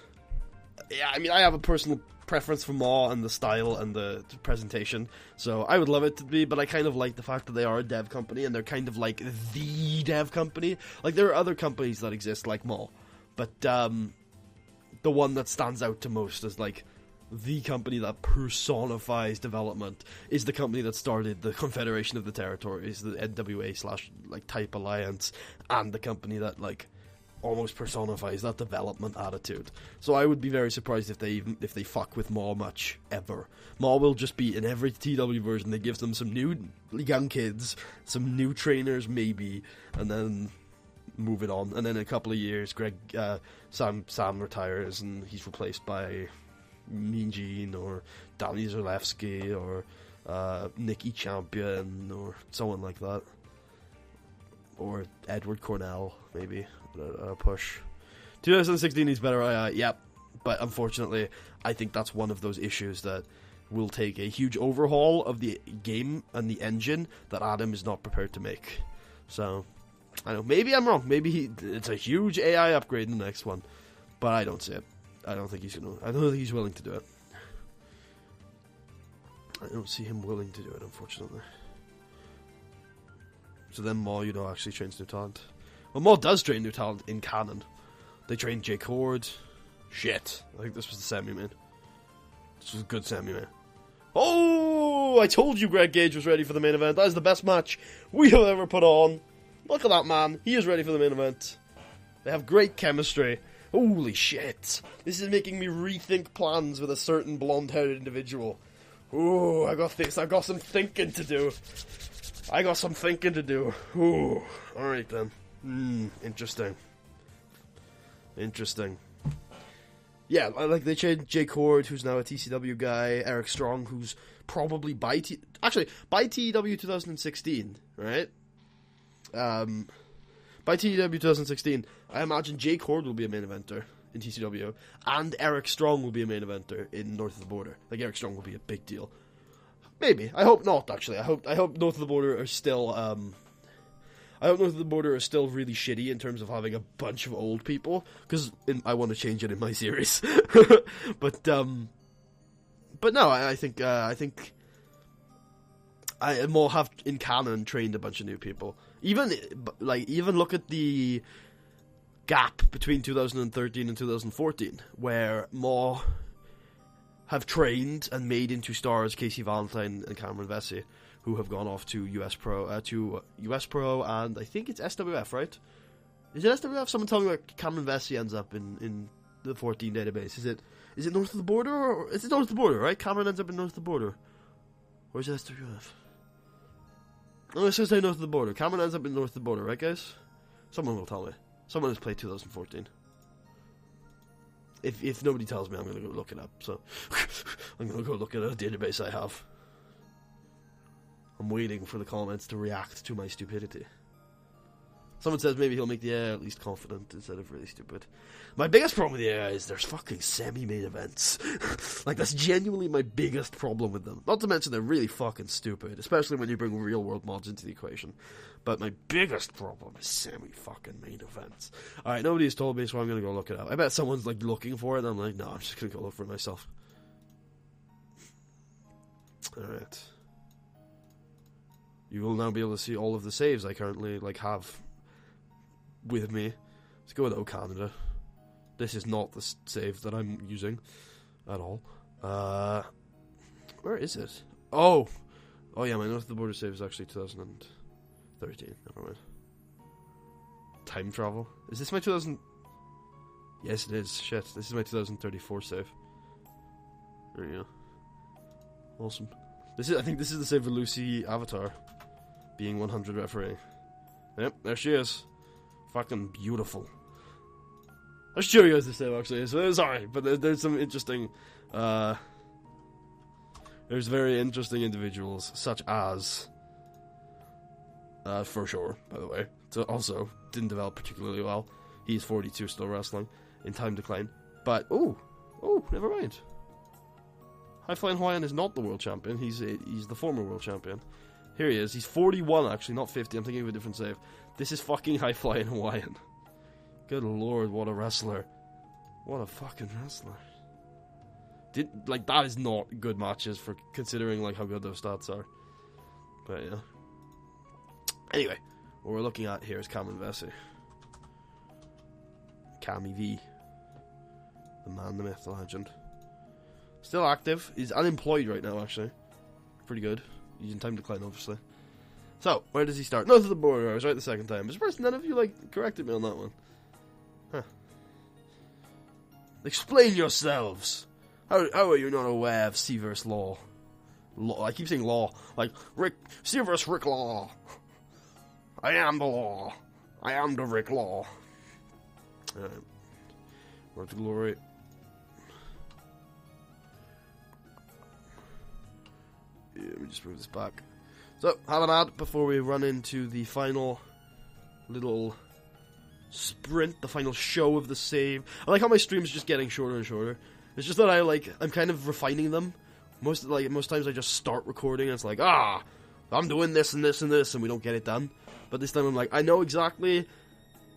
Yeah, I mean, I have a personal preference for Maw and the style and the presentation, so I would love it to be, but I kind of like the fact that they are a dev company, and they're kind of like the dev company. Like, there are other companies that exist like Maw, but the one that stands out to most as like the company that personifies development is the company that started the Confederation of the Territories, the NWA / like Type Alliance, and the company that like almost personifies that development attitude. So I would be very surprised if they fuck with Maw much ever. Maw will just be in every TW version. They give them some new young kids, some new trainers maybe, and then move it on. And then in a couple of years, Sam retires and he's replaced by Mean Gene or Danny Zalewski or Nikki Champion or someone like that, or Edward Cornell maybe. Push. 2016 is better, yep. But unfortunately, I think that's one of those issues that will take a huge overhaul of the game and the engine that Adam is not prepared to make. So, I don't know, maybe I'm wrong. Maybe it's a huge AI upgrade in the next one. But I don't see it. I don't think he's willing to do it. I don't see him willing to do it, unfortunately. So then Maw, actually trains new talent. Well, Maw does train new talent in canon. They trained Jay Cord. Shit. I think this was the semi-main. This was a good semi-main. Oh! I told you Greg Gage was ready for the main event. That is the best match we have ever put on. Look at that man. He is ready for the main event. They have great chemistry. Holy shit. This is making me rethink plans with a certain blonde-haired individual. Ooh, I got some thinking to do. Ooh. Alright then. Interesting. Yeah, like they changed Jay Cord, who's now a TCW guy, Eric Strong, who's probably by TEW 2016, right? By TEW 2016, I imagine Jay Cord will be a main eventer in TCW, and Eric Strong will be a main eventer in North of the Border. Like, Eric Strong will be a big deal. Maybe. I hope not, actually. I hope North of the Border are still, I hope North of the Border are still really shitty in terms of having a bunch of old people, because I want to change it in my series. but no, I think I more have in canon trained a bunch of new people. Even look at the gap between 2013 and 2014, where more have trained and made into stars Casey Valentine and Cameron Vesey, who have gone off to US Pro, and I think it's SWF, right? Is it SWF? Someone tell me where Cameron Vesey ends up in the 14 database. Is it North of the Border, or is it North of the Border, right? Cameron ends up in North of the Border. Or is it SWF? No, it's just say North of the Border. Cameron ends up in North of the Border, right, guys? Someone will tell me. Someone has played 2014. If nobody tells me, I'm going to go look it up. So I'm going to go look at a database I have. I'm waiting for the comments to react to my stupidity. Someone says maybe he'll make the AI at least confident instead of really stupid. My biggest problem with the AI is there's fucking semi-main events. Like, that's genuinely my biggest problem with them. Not to mention they're really fucking stupid, especially when you bring real-world mods into the equation. But my biggest problem is semi-fucking main events. Alright, nobody has told me, so I'm gonna go look it up. I bet someone's, like, looking for it, and I'm like, no, I'm just gonna go look for it myself. Alright. You will now be able to see all of the saves I currently, like, have with me. Let's go with O Canada. This is not the save that I'm using at all. Where is it? Oh yeah, my North of the Border save is actually 2013. Never mind. Time travel. Is this my 2000? Yes, it is. Shit, this is my 2034 save. There you go. Awesome. I think this is the save for Lucy Avatar being 100 referee. Yep, there she is. Fucking beautiful. I'll show you guys the save actually. So sorry, but there's some interesting. There's very interesting individuals, such as. For sure, by the way. So also didn't develop particularly well. He's 42, still wrestling in time decline. But oh, never mind. High Flying Hawaiian is not the world champion. He's the former world champion. Here he is. He's 41 actually, not 50. I'm thinking of a different save. This is fucking High Flying Hawaiian. Good lord, what a wrestler. What a fucking wrestler. That is not good matches for considering, like, how good those stats are. But, yeah. Anyway, what we're looking at here is Cameron Vesey. Cammy V. The man, the myth, the legend. Still active. He's unemployed right now, actually. Pretty good. He's in time decline, obviously. So, where does he start? North of the Border. I was right the second time. I'm surprised none of you, like, corrected me on that one. Huh. Explain yourselves. How are you not aware of Seaverse law? I keep saying law. Like, Seaverse Rick Law. I am the law. I am the Rick Law. Alright. Road to Glory. Yeah, let me just move this back. So, have an ad before we run into the final little sprint, the final show of the save. I like how my stream's just getting shorter and shorter. It's just that I'm kind of refining them. Most times I just start recording and it's like, I'm doing this and this and this, and we don't get it done. But this time I'm like, I know exactly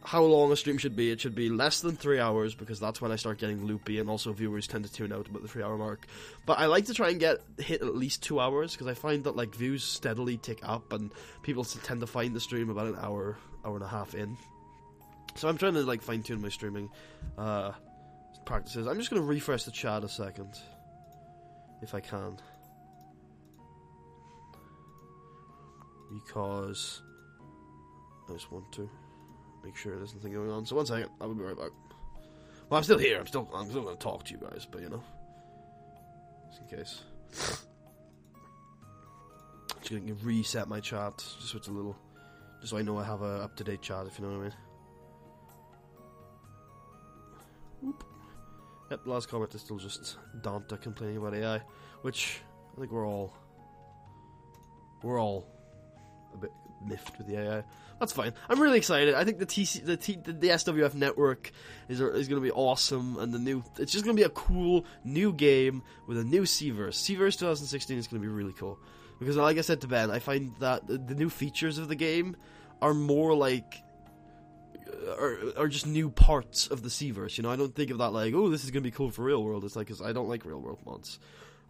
how long a stream should be. It should be less than 3 hours, because that's when I start getting loopy, and also viewers tend to tune out about the 3 hour mark. But I like to try and hit at least 2 hours, because I find that, like, views steadily tick up, and people tend to find the stream about an hour and a half in. So I'm trying to, like, fine tune my streaming practices. I'm just going to refresh the chat a second, if I can, because I just want to make sure there's nothing going on. So 1 second, I will be right back. Well, I'm still here. I'm still going to talk to you guys, but, you know, just in case. Just going to reset my chat, just so it's a little, just so I know I have a up-to-date chat, if you know what I mean. Oop. Yep, the last comment is still just Danta complaining about AI, which I think we're all a bit miffed with the AI. That's fine. I'm really excited. I think the SWF network is going to be awesome, and it's just going to be a cool new game with a new Seaverse. Seaverse 2016 is going to be really cool, because, like I said to Ben, I find that the new features of the game are more like are just new parts of the Seaverse. You know, I don't think of that like, oh, this is going to be cool for real world. It's like, because I don't like real world mods.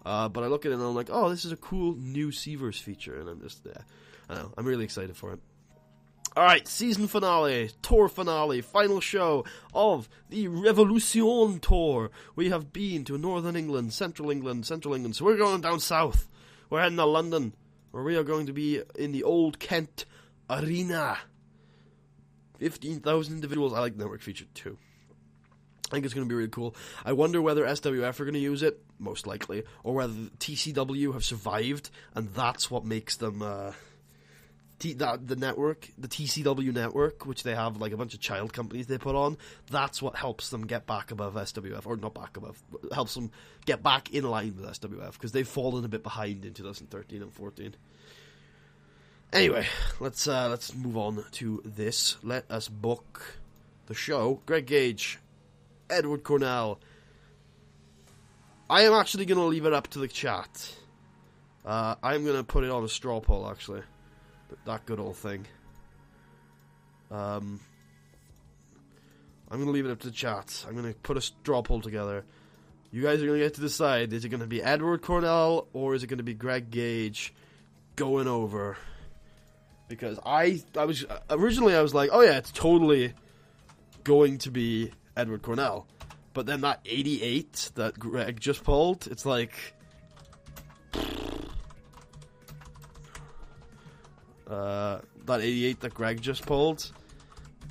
But I look at it and I'm like, oh, this is a cool new Seaverse feature, and I'm just there. I don't know, I'm really excited for it. Alright, season finale, tour finale, final show of the Revolution Tour. We have been to Northern England, Central England, so we're going down south. We're heading to London, where we are going to be in the Old Kent Arena. 15,000 individuals. I like the network feature too. I think it's going to be really cool. I wonder whether SWF are going to use it, most likely, or whether TCW have survived, and that's what makes them the network, the TCW network, which they have like a bunch of child companies they put on. That's what helps them get back above SWF, or not back above, helps them get back in line with SWF, because they've fallen a bit behind in 2013 and 14. Anyway, let's move on to this. Let us book the show. Greg Gage, Edward Cornell. I am actually going to leave it up to the chat. I'm going to put it on a straw poll, actually. That good old thing. I'm going to leave it up to the chat. I'm going to put a straw poll together. You guys are going to get to decide. Is it going to be Edward Cornell or is it going to be Greg Gage going over? Because I was originally I was like, oh yeah, it's totally going to be Edward Cornell. But then that 88 that Greg just pulled, it's like that 88 that Greg just pulled,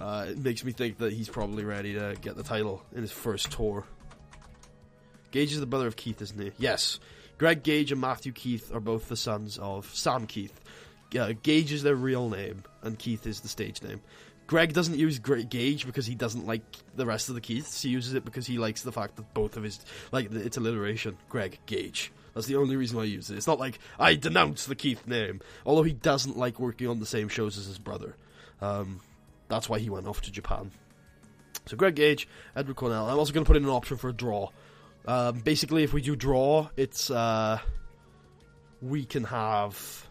it makes me think that he's probably ready to get the title in his first tour. Gage is the brother of Keith, isn't he? Yes. Greg Gage and Matthew Keith are both the sons of Sam Keith. Gage is their real name, and Keith is the stage name. Greg doesn't use Gage because he doesn't like the rest of the Keiths. He uses it because he likes the fact that both of his, like, it's alliteration. Greg Gage. That's the only reason I use it. It's not like I denounce the Keith name, although he doesn't like working on the same shows as his brother. That's why he went off to Japan. So Greg Gage, Edward Cornell. I'm also going to put in an option for a draw. Basically, if we do draw, it's we can have.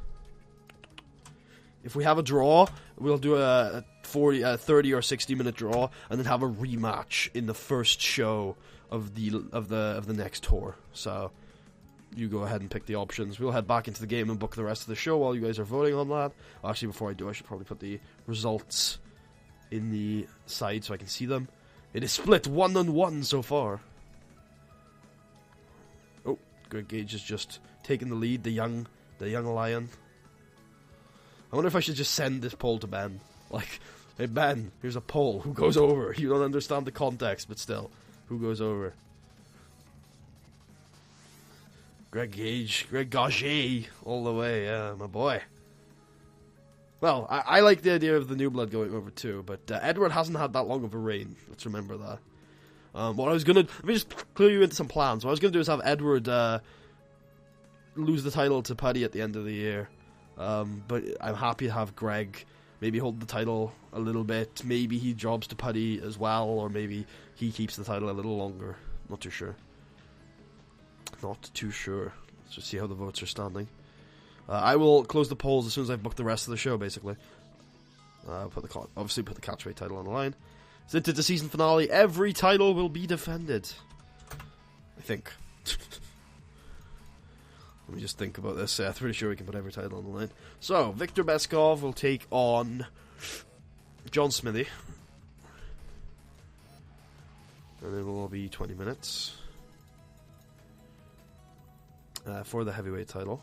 If we have a draw, we'll do a 30 or 60 minute draw, and then have a rematch in the first show of the next tour. So you go ahead and pick the options. We'll head back into the game and book the rest of the show while you guys are voting on that. Actually, before I do, I should probably put the results in the side so I can see them. It is split 1-1 so far. Oh, Greg Gage has just taken the lead. The young lion. I wonder if I should just send this poll to Ben. Like, hey Ben, here's a poll. Who goes over? You don't understand the context, but still, who goes over? Greg Gage, all the way. Yeah, my boy. Well, I like the idea of the new blood going over too, but Edward hasn't had that long of a reign. Let's remember that. What I was gonna, let me just clue you into some plans. What I was gonna do is have Edward lose the title to Putty at the end of the year. But I'm happy to have Greg maybe hold the title a little bit. Maybe he jobs to Putty as well, or maybe he keeps the title a little longer. Not too sure. Let's just see how the votes are standing. I will close the polls as soon as I've booked the rest of the show, basically. Obviously put the catchweight title on the line. Since it's a season finale, every title will be defended. I think. Let me just think about this. I'm pretty sure we can put every title on the line. So, Victor Beskov will take on John Smithy. And it will be 20 minutes. For the heavyweight title.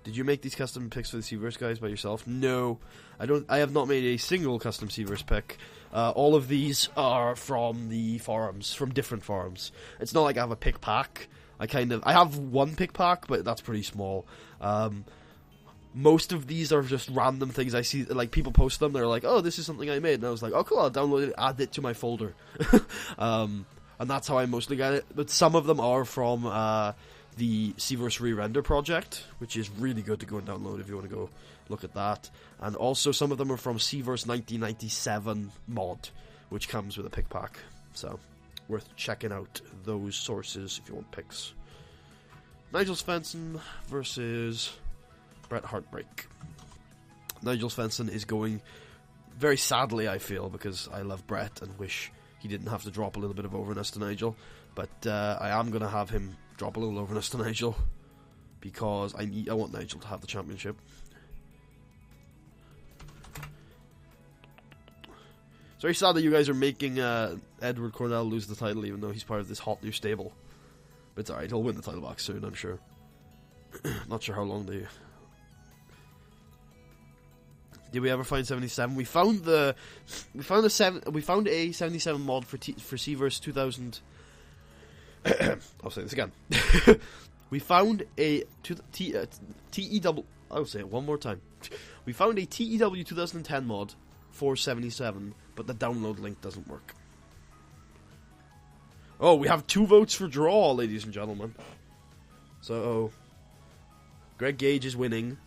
Did you make these custom picks for the Seaverse guys by yourself? No, I don't. I have not made a single custom Seaverse pick. All of these are from the forums, from different forums. It's not like I have a pick pack. I have one pick pack, but that's pretty small. Most of these are just random things I see, like people post them, they're like, oh, this is something I made, and I was like, oh cool, I'll download it, add it to my folder. And that's how I mostly get it, but some of them are from the Seaverse Re-Render project, which is really good to go and download if you want to go look at that. And also some of them are from Seaverse 1997 mod, which comes with a pick pack, so worth checking out those sources if you want picks. Nigel Svensson versus Bret Heartbreak. Nigel Svensson is going very sadly, I feel, because I love Bret and wish he didn't have to drop a little bit of overness to Nigel, but I am going to have him drop a little overness to Nigel because I want Nigel to have the championship. It's very sad that you guys are making Edward Cornell lose the title even though he's part of this hot new stable. But it's alright, he'll win the title back soon, I'm sure. Not sure how long they... Did we ever find 77? We found a 77 mod for Seaverse 2000. I'll say this again. We found a TEW. I'll say it one more time. We found a TEW 2010 mod for 77, but the download link doesn't work. Oh, we have 2 votes for draw, ladies and gentlemen. So, Greg Gage is winning.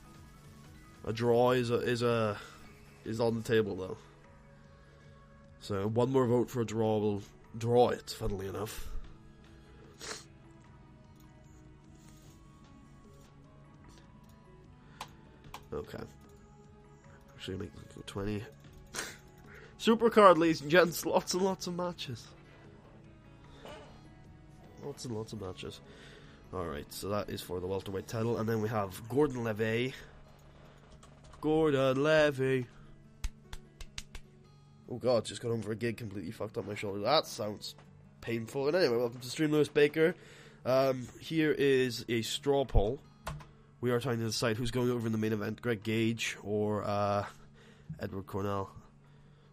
A draw is on the table though. So one more vote for a draw will draw it. Funnily enough. Okay. Actually, make it 20. Supercard, ladies and gents. Lots and lots of matches. Lots and lots of matches. Alright, so that is for the welterweight title. And then we have Gordon Levy. Gordon Levy. Oh god, just got home for a gig, completely fucked up my shoulder. That sounds painful. And anyway, welcome to Stream Lewis Baker. Here is a straw poll. We are trying to decide who's going over in the main event, Greg Gage or Edward Cornell.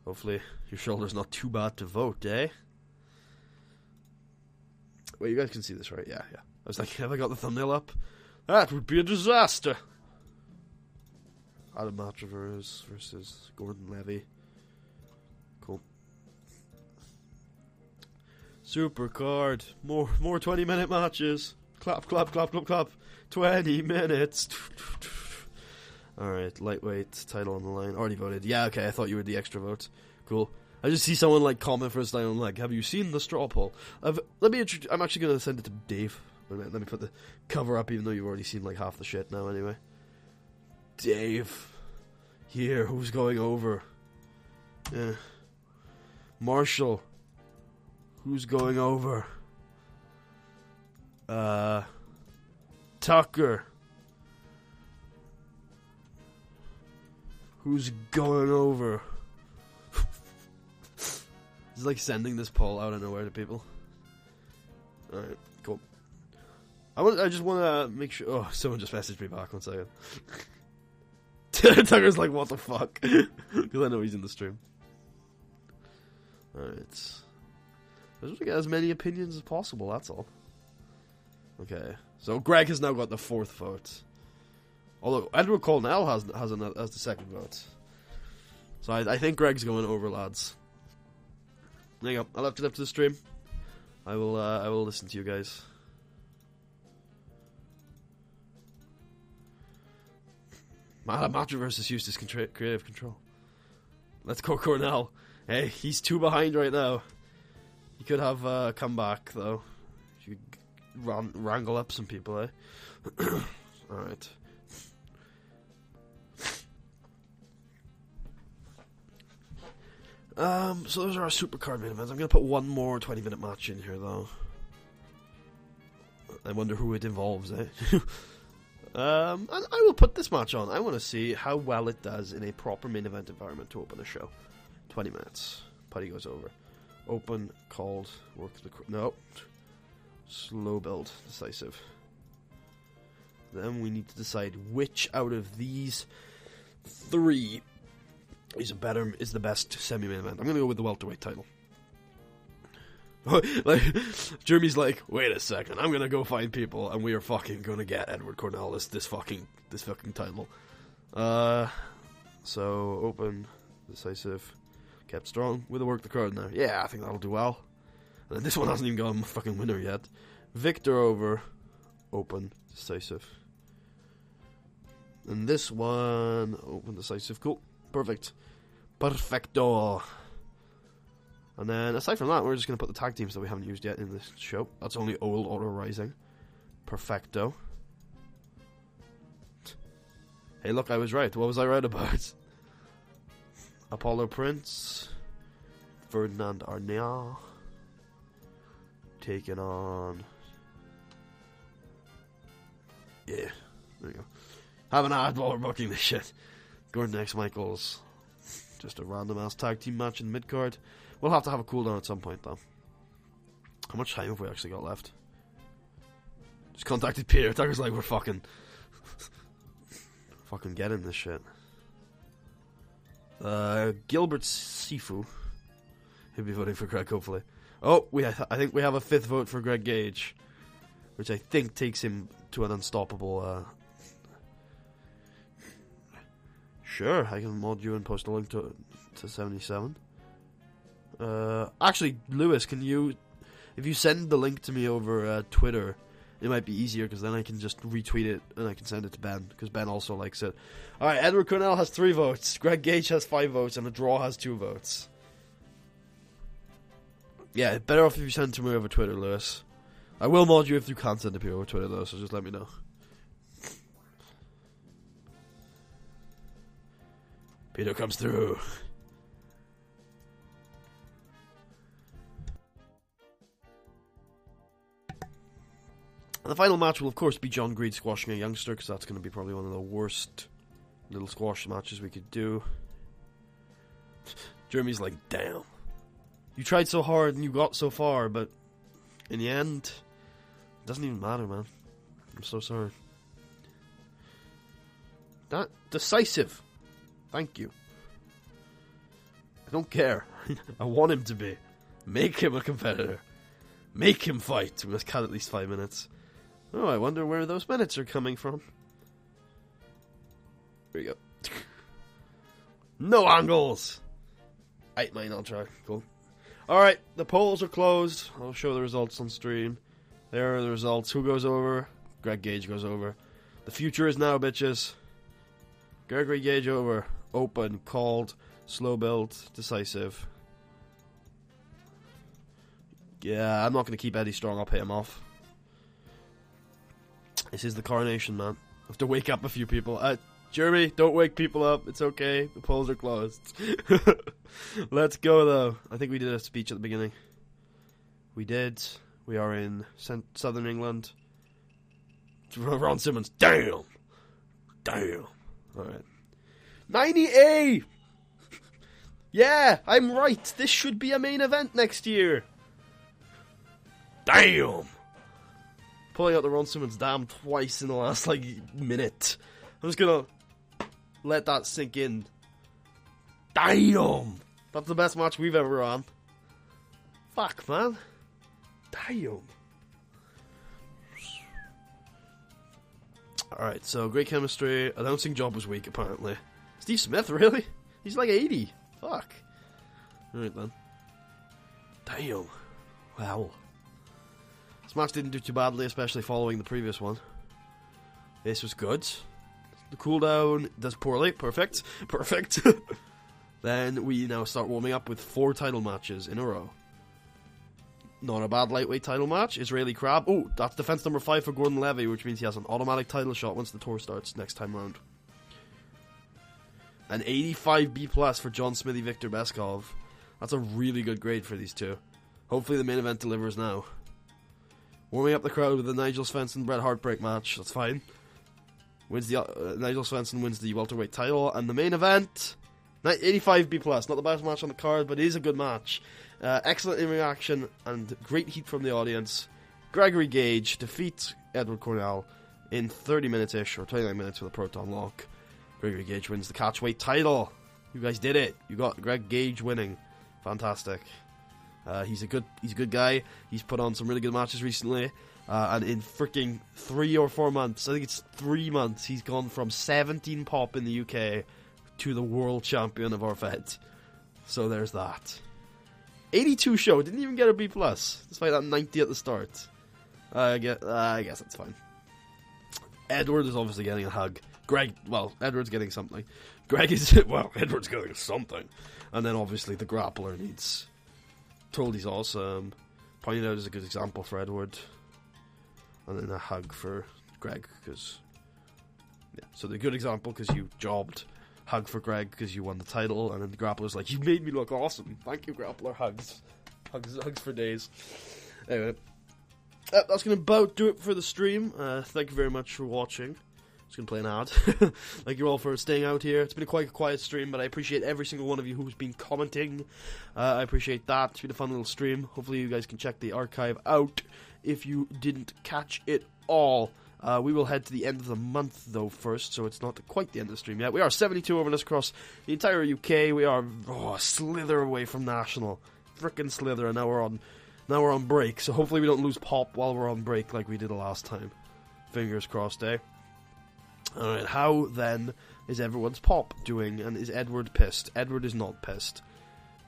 Hopefully your shoulder's not too bad to vote, eh? Wait, you guys can see this, right? Yeah. I was like, have I got the thumbnail up? That would be a disaster! Adam Matravers versus Gordon Levy. Cool. Supercard. More 20-minute matches. Clap, clap, clap, clap, clap. 20 minutes. Alright, lightweight, title on the line. Already voted. Yeah, okay, I thought you were the extra vote. Cool. I just see someone like comment first time, I'm like, have you seen the straw poll? I'm actually going to send it to Dave. Let me put the cover up, even though you've already seen like half the shit now anyway. Dave. Here, who's going over? Marshall. Who's going over? Tucker. Who's going over? It's like sending this poll out of nowhere to people. Alright, cool. I just want to make sure... Oh, someone just messaged me back, 1 second. Tucker's like, what the fuck? Because I know he's in the stream. Alright. I just want to get as many opinions as possible, that's all. Okay. So Greg has now got the 4th vote. Although Edward Cornell has the 2nd vote. So I think Greg's going over, lads. There you go. I left it up to the stream. I will listen to you guys. Matra versus Eustace creative control. Let's go Cornell. Hey, he's 2 behind right now. He could have a comeback though. If you wrangle up some people, eh? Alright. So those are our supercard main events. I'm going to put one more 20-minute match in here, though. I wonder who it involves, eh? And I will put this match on. I want to see how well it does in a proper main event environment to open a show. 20 minutes. Putty goes over. Open, called, work the... No. Slow build, decisive. Then we need to decide which out of these 3... is the best semi-main event. I'm gonna go with the welterweight title. Like, Jeremy's like, wait a second, I'm gonna go find people, and we are fucking gonna get Edward Cornell this fucking title. So open, decisive, kept strong with a work the crowd now. Yeah, I think that'll do well. And then this one hasn't even got a fucking winner yet. Victor over, open, decisive. And this one, open, decisive, cool. Perfect. Perfecto. And then, aside from that, we're just going to put the tag teams that we haven't used yet in this show. That's only Old Auto Rising. Perfecto. Hey, look, I was right. What was I right about? Apollo Prince. Ferdinand Arnaud. Taking on... Yeah, there you go. Haven't had while we're booking this shit. Gordon X Michaels. Just a random ass tag team match in the mid card. We'll have to have a cooldown at some point though. How much time have we actually got left? Just contacted Peter. Tucker's like, we're fucking getting this shit. Gilbert Sifu. He'll be voting for Greg, hopefully. Oh, I think we have a 5th vote for Greg Gage, which I think takes him to an unstoppable. Sure, I can mod you and post a link to 77. Actually, Lewis, can you, if you send the link to me over Twitter, it might be easier because then I can just retweet it and I can send it to Ben because Ben also likes it. Alright, Edward Cornell has 3 votes, Greg Gage has 5 votes, and a draw has 2 votes. Yeah, better off if you send it to me over Twitter, Lewis. I will mod you if you can't send it to me over Twitter though, so just let me know. Peter comes through. And the final match will, of course, be John Greed squashing a youngster, because that's going to be probably one of the worst little squash matches we could do. Jeremy's like, damn. You tried so hard and you got so far, but in the end, it doesn't even matter, man. I'm so sorry. That decisive. Thank you. I don't care. I want him to be. Make him a competitor. Make him fight. We must cut at least 5 minutes. Oh, I wonder where those minutes are coming from. Here we go. No angles! 8 mine, I'll try. Cool. Alright, the polls are closed. I'll show the results on stream. There are the results. Who goes over? Greg Gage goes over. The future is now, bitches. Gregory Gage over. Open, called, slow build, decisive. Yeah, I'm not going to keep Eddie Strong. I'll pay him off. This is the coronation, man. I have to wake up a few people. Jeremy, don't wake people up. It's okay. The polls are closed. Let's go, though. I think we did a speech at the beginning. We did. We are in southern England. Ron Simmons. Damn. Damn. Alright. 90A! Yeah, I'm right. This should be a main event next year. Damn. Pulling out the Ron Simmons damn twice in the last, minute. I'm just gonna let that sink in. Damn! That's the best match we've ever run. Fuck, man. Damn. Alright, so great chemistry. Announcing job was weak, apparently. Steve Smith, really? He's like 80. Fuck. Alright, then. Damn. Wow. This match didn't do too badly, especially following the previous one. This was good. The cooldown does poorly. Perfect. Perfect. Then we now start warming up with 4 title matches in a row. Not a bad lightweight title match. Israeli Crab. Oh, that's defense number 5 for Gordon Levy, which means he has an automatic title shot once the tour starts next time round. An 85B+ for John Smithy Victor Beskov. That's a really good grade for these two. Hopefully the main event delivers now. Warming up the crowd with the Nigel Svensson Bret Heartbreak match. That's fine. Wins the Nigel Svensson wins the welterweight title, and the main event, 85B+. Not the best match on the card, but it is a good match. Excellent in reaction and great heat from the audience. Gregory Gage defeats Edward Cornell in 30 minutes-ish, or 29 minutes with a proton lock. Gregory Gage wins the catchweight title. You guys did it. You got Greg Gage winning. Fantastic. He's a good guy. He's put on some really good matches recently. And in freaking 3 or 4 months, I think it's 3 months, he's gone from 17 pop in the UK to the world champion of our Fed. So there's that. 82 show, didn't even get a B+, despite that 90 at the start. I guess that's fine. Edward is obviously getting a hug. Edward's getting something. Edward's getting something. And then obviously the grappler needs... Told he's awesome. Pointed out as a good example for Edward. And then a hug for Greg, because... Yeah, so the good example, because you jobbed. Hug for Greg, because you won the title. And then the grappler's like, you made me look awesome. Thank you, grappler. Hugs. Hugs for days. Anyway. That's going to about do it for the stream. Thank you very much for watching. Just going to play an ad. Thank you all for staying out here. It's been quite a quiet stream, but I appreciate every single one of you who's been commenting. I appreciate that. It's been a fun little stream. Hopefully you guys can check the archive out if you didn't catch it all. We will head to the end of the month, though, first, so it's not quite the end of the stream yet. We are 72 over this across the entire UK. We are a slither away from National. Frickin' slither, and now we're on break, so hopefully we don't lose pop while we're on break like we did the last time. Fingers crossed, eh? Alright, how, then, is everyone's pop doing, and is Edward pissed? Edward is not pissed,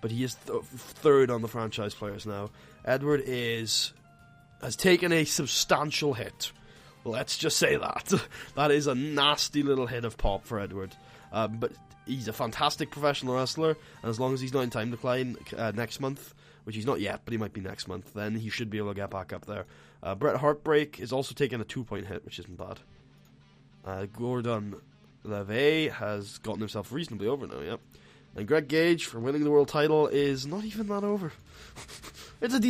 but he is third on the franchise players now. Edward is has taken a substantial hit. Let's just say that. That is a nasty little hit of pop for Edward. But he's a fantastic professional wrestler, and as long as he's not in time decline next month, which he's not yet, but he might be next month, then he should be able to get back up there. Bret Heartbreak is also taking a 2-point hit, which isn't bad. Gordon Levay has gotten himself reasonably over now, yep. And Greg Gage, for winning the world title, is not even that over. It's a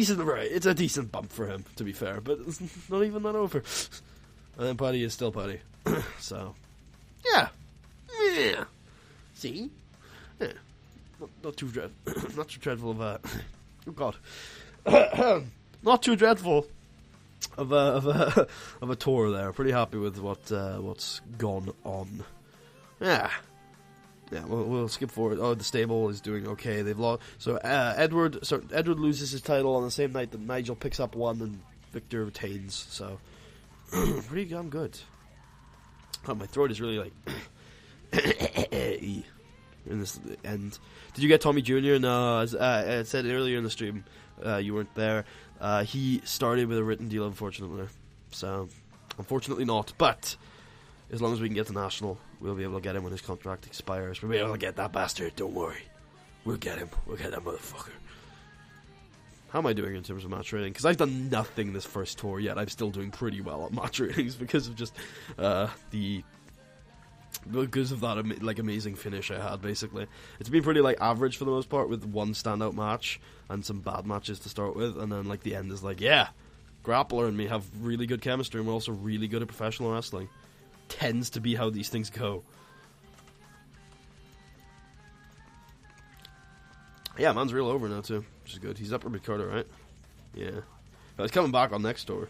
decent bump for him, to be fair, but it's not even that over. And then Putty is still Putty. So, yeah. See? Yeah. Not too dreadful of a... Oh, God. Not too dreadful of a tour there. Pretty happy with what's gone on. Yeah, we'll skip forward. Oh, the stable is doing okay. They've lost. So Edward loses his title on the same night that Nigel picks up one and Victor retains. So pretty damn good. Oh, my throat is really like in this end. Did you get Tommy Jr.? No, as I said earlier in the stream, you weren't there. He started with a written deal, unfortunately. So unfortunately not, but as long as we can get to National, we'll be able to get him when his contract expires. We'll be able to get that bastard, don't worry. We'll get him. We'll get that motherfucker. How am I doing in terms of match rating? Because I've done nothing this first tour yet. I'm still doing pretty well at match ratings because of just because of that amazing finish I had, basically. It's been pretty average for the most part, with one standout match and some bad matches to start with, and then the end is yeah, Grappler and me have really good chemistry, and we're also really good at professional wrestling. Tends to be how these things go. Yeah, man's real over now too, which is good. He's up for Dakota, right? Yeah. But he's coming back on next tour,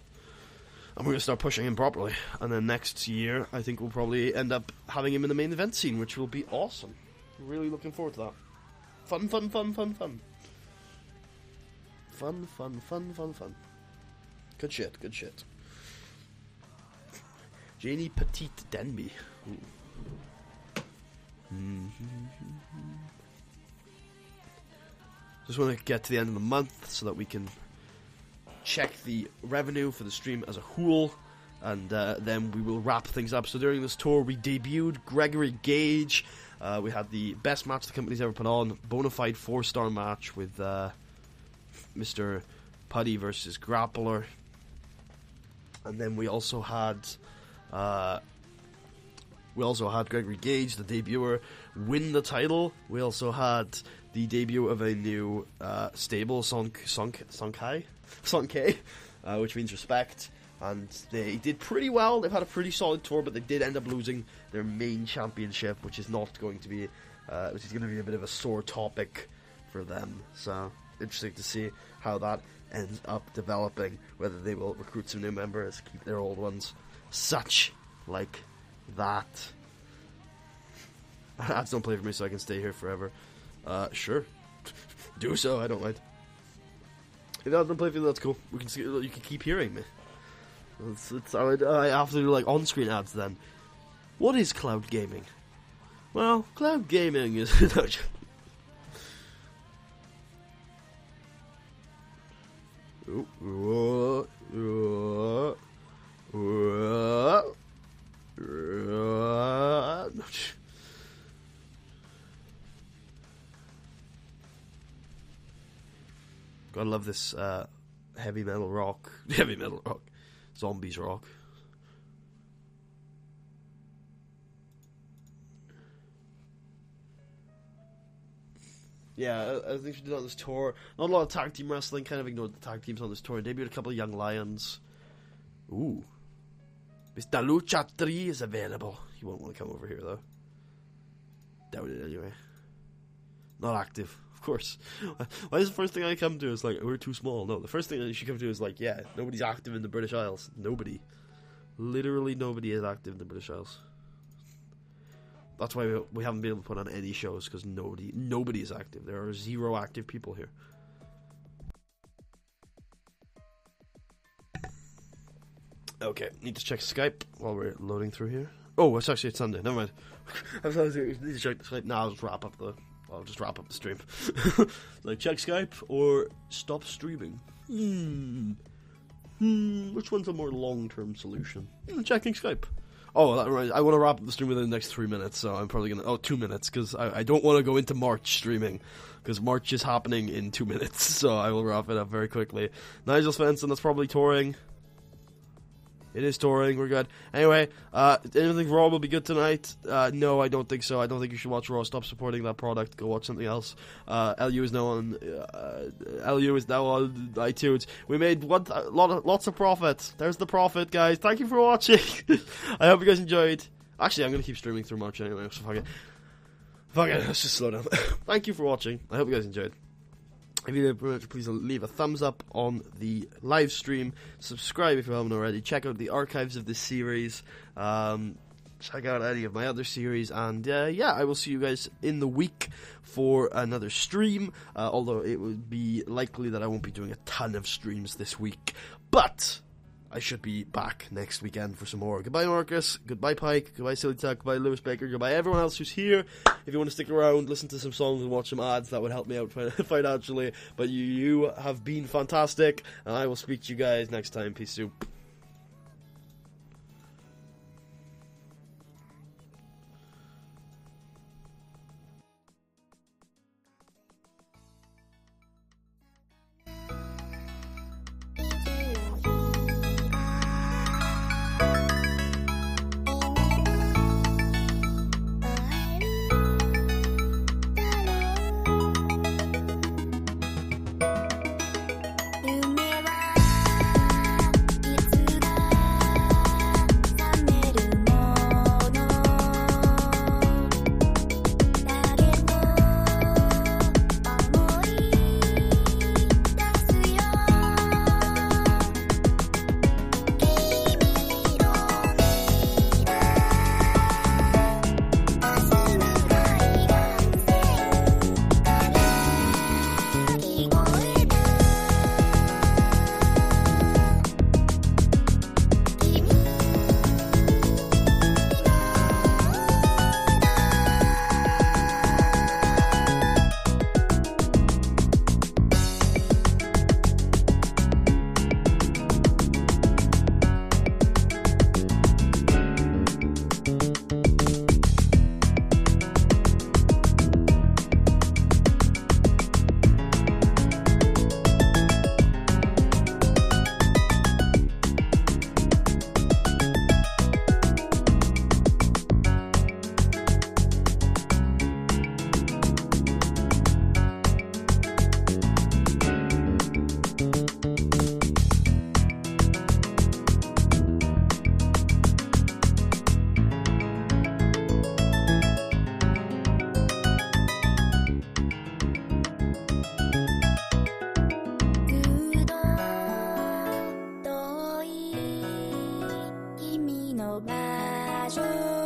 and we're going to start pushing him properly. And then next year, I think we'll probably end up having him in the main event scene, which will be awesome. Really looking forward to that. Fun. Fun. Good shit. Janie Petite Denby. Just want to get to the end of the month so that we can check the revenue for the stream as a whole, and then we will wrap things up. So during this tour, we debuted Gregory Gage. We had the best match the company's ever put on, bona fide 4-star match with Mr. Putty versus Grappler. And then we also had Gregory Gage, the debuter, win the title. We also had the debut of a new stable, Sonkai, which means respect. And they did pretty well. They've had a pretty solid tour, but they did end up losing their main championship, which is going to be a bit of a sore topic for them. So interesting to see how that ends up developing. Whether they will recruit some new members, keep their old ones, such like that. Ads don't play for me, so I can stay here forever. Sure, do so. I don't mind. If ads don't play for you, that's cool. You can keep hearing me. I have to do on-screen ads then. What is cloud gaming? Well, cloud gaming is... Gotta love this heavy metal rock. Zombies rock. Yeah, I think she did on this tour. Not a lot of tag team wrestling, kind of ignored the tag teams on this tour. Debuted a couple of young lions. Ooh. Mr. Lucha 3 is available. He won't want to come over here, though. Doubt it, anyway. Not active, of course. Why is the first thing I come to is we're too small? No, the first thing that you should come to is yeah, nobody's active in the British Isles. Nobody. Literally nobody is active in the British Isles. That's why we haven't been able to put on any shows, because nobody is active. There are 0 active people here. Okay, need to check Skype while we're loading through here. Oh, it's Sunday. Never mind. I was need to check the Skype. Nah, I'll just wrap up the stream. Check Skype or stop streaming. Which one's a more long-term solution? Checking Skype. Oh, that reminds me, I want to wrap up the stream within the next 3 minutes, so I'm probably gonna... 2 minutes, because I don't want to go into March streaming, because March is happening in 2 minutes, so I will wrap it up very quickly. Nigel Svensson, that's probably touring. It is touring, we're good. Anyway, anything Raw will be good tonight? No, I don't think so. I don't think you should watch Raw. Stop supporting that product. Go watch something else. LU is now on iTunes. We made lots of profit. There's the profit, guys. Thank you for watching. I hope you guys enjoyed. Actually, I'm going to keep streaming through March anyway, so fuck it. Fuck it, let's just slow down. Thank you for watching. I hope you guys enjoyed. If you did, please leave a thumbs up on the live stream. Subscribe if you haven't already. Check out the archives of this series. Check out any of my other series. And yeah, I will see you guys in the week for another stream. Although it would be likely that I won't be doing a ton of streams this week. But I should be back next weekend for some more. Goodbye, Marcus. Goodbye, Pike. Goodbye, Silly Tuck. Goodbye, Lewis Baker. Goodbye, everyone else who's here. If you want to stick around, listen to some songs and watch some ads, that would help me out financially. But you have been fantastic, and I will speak to you guys next time. Peace soup. Show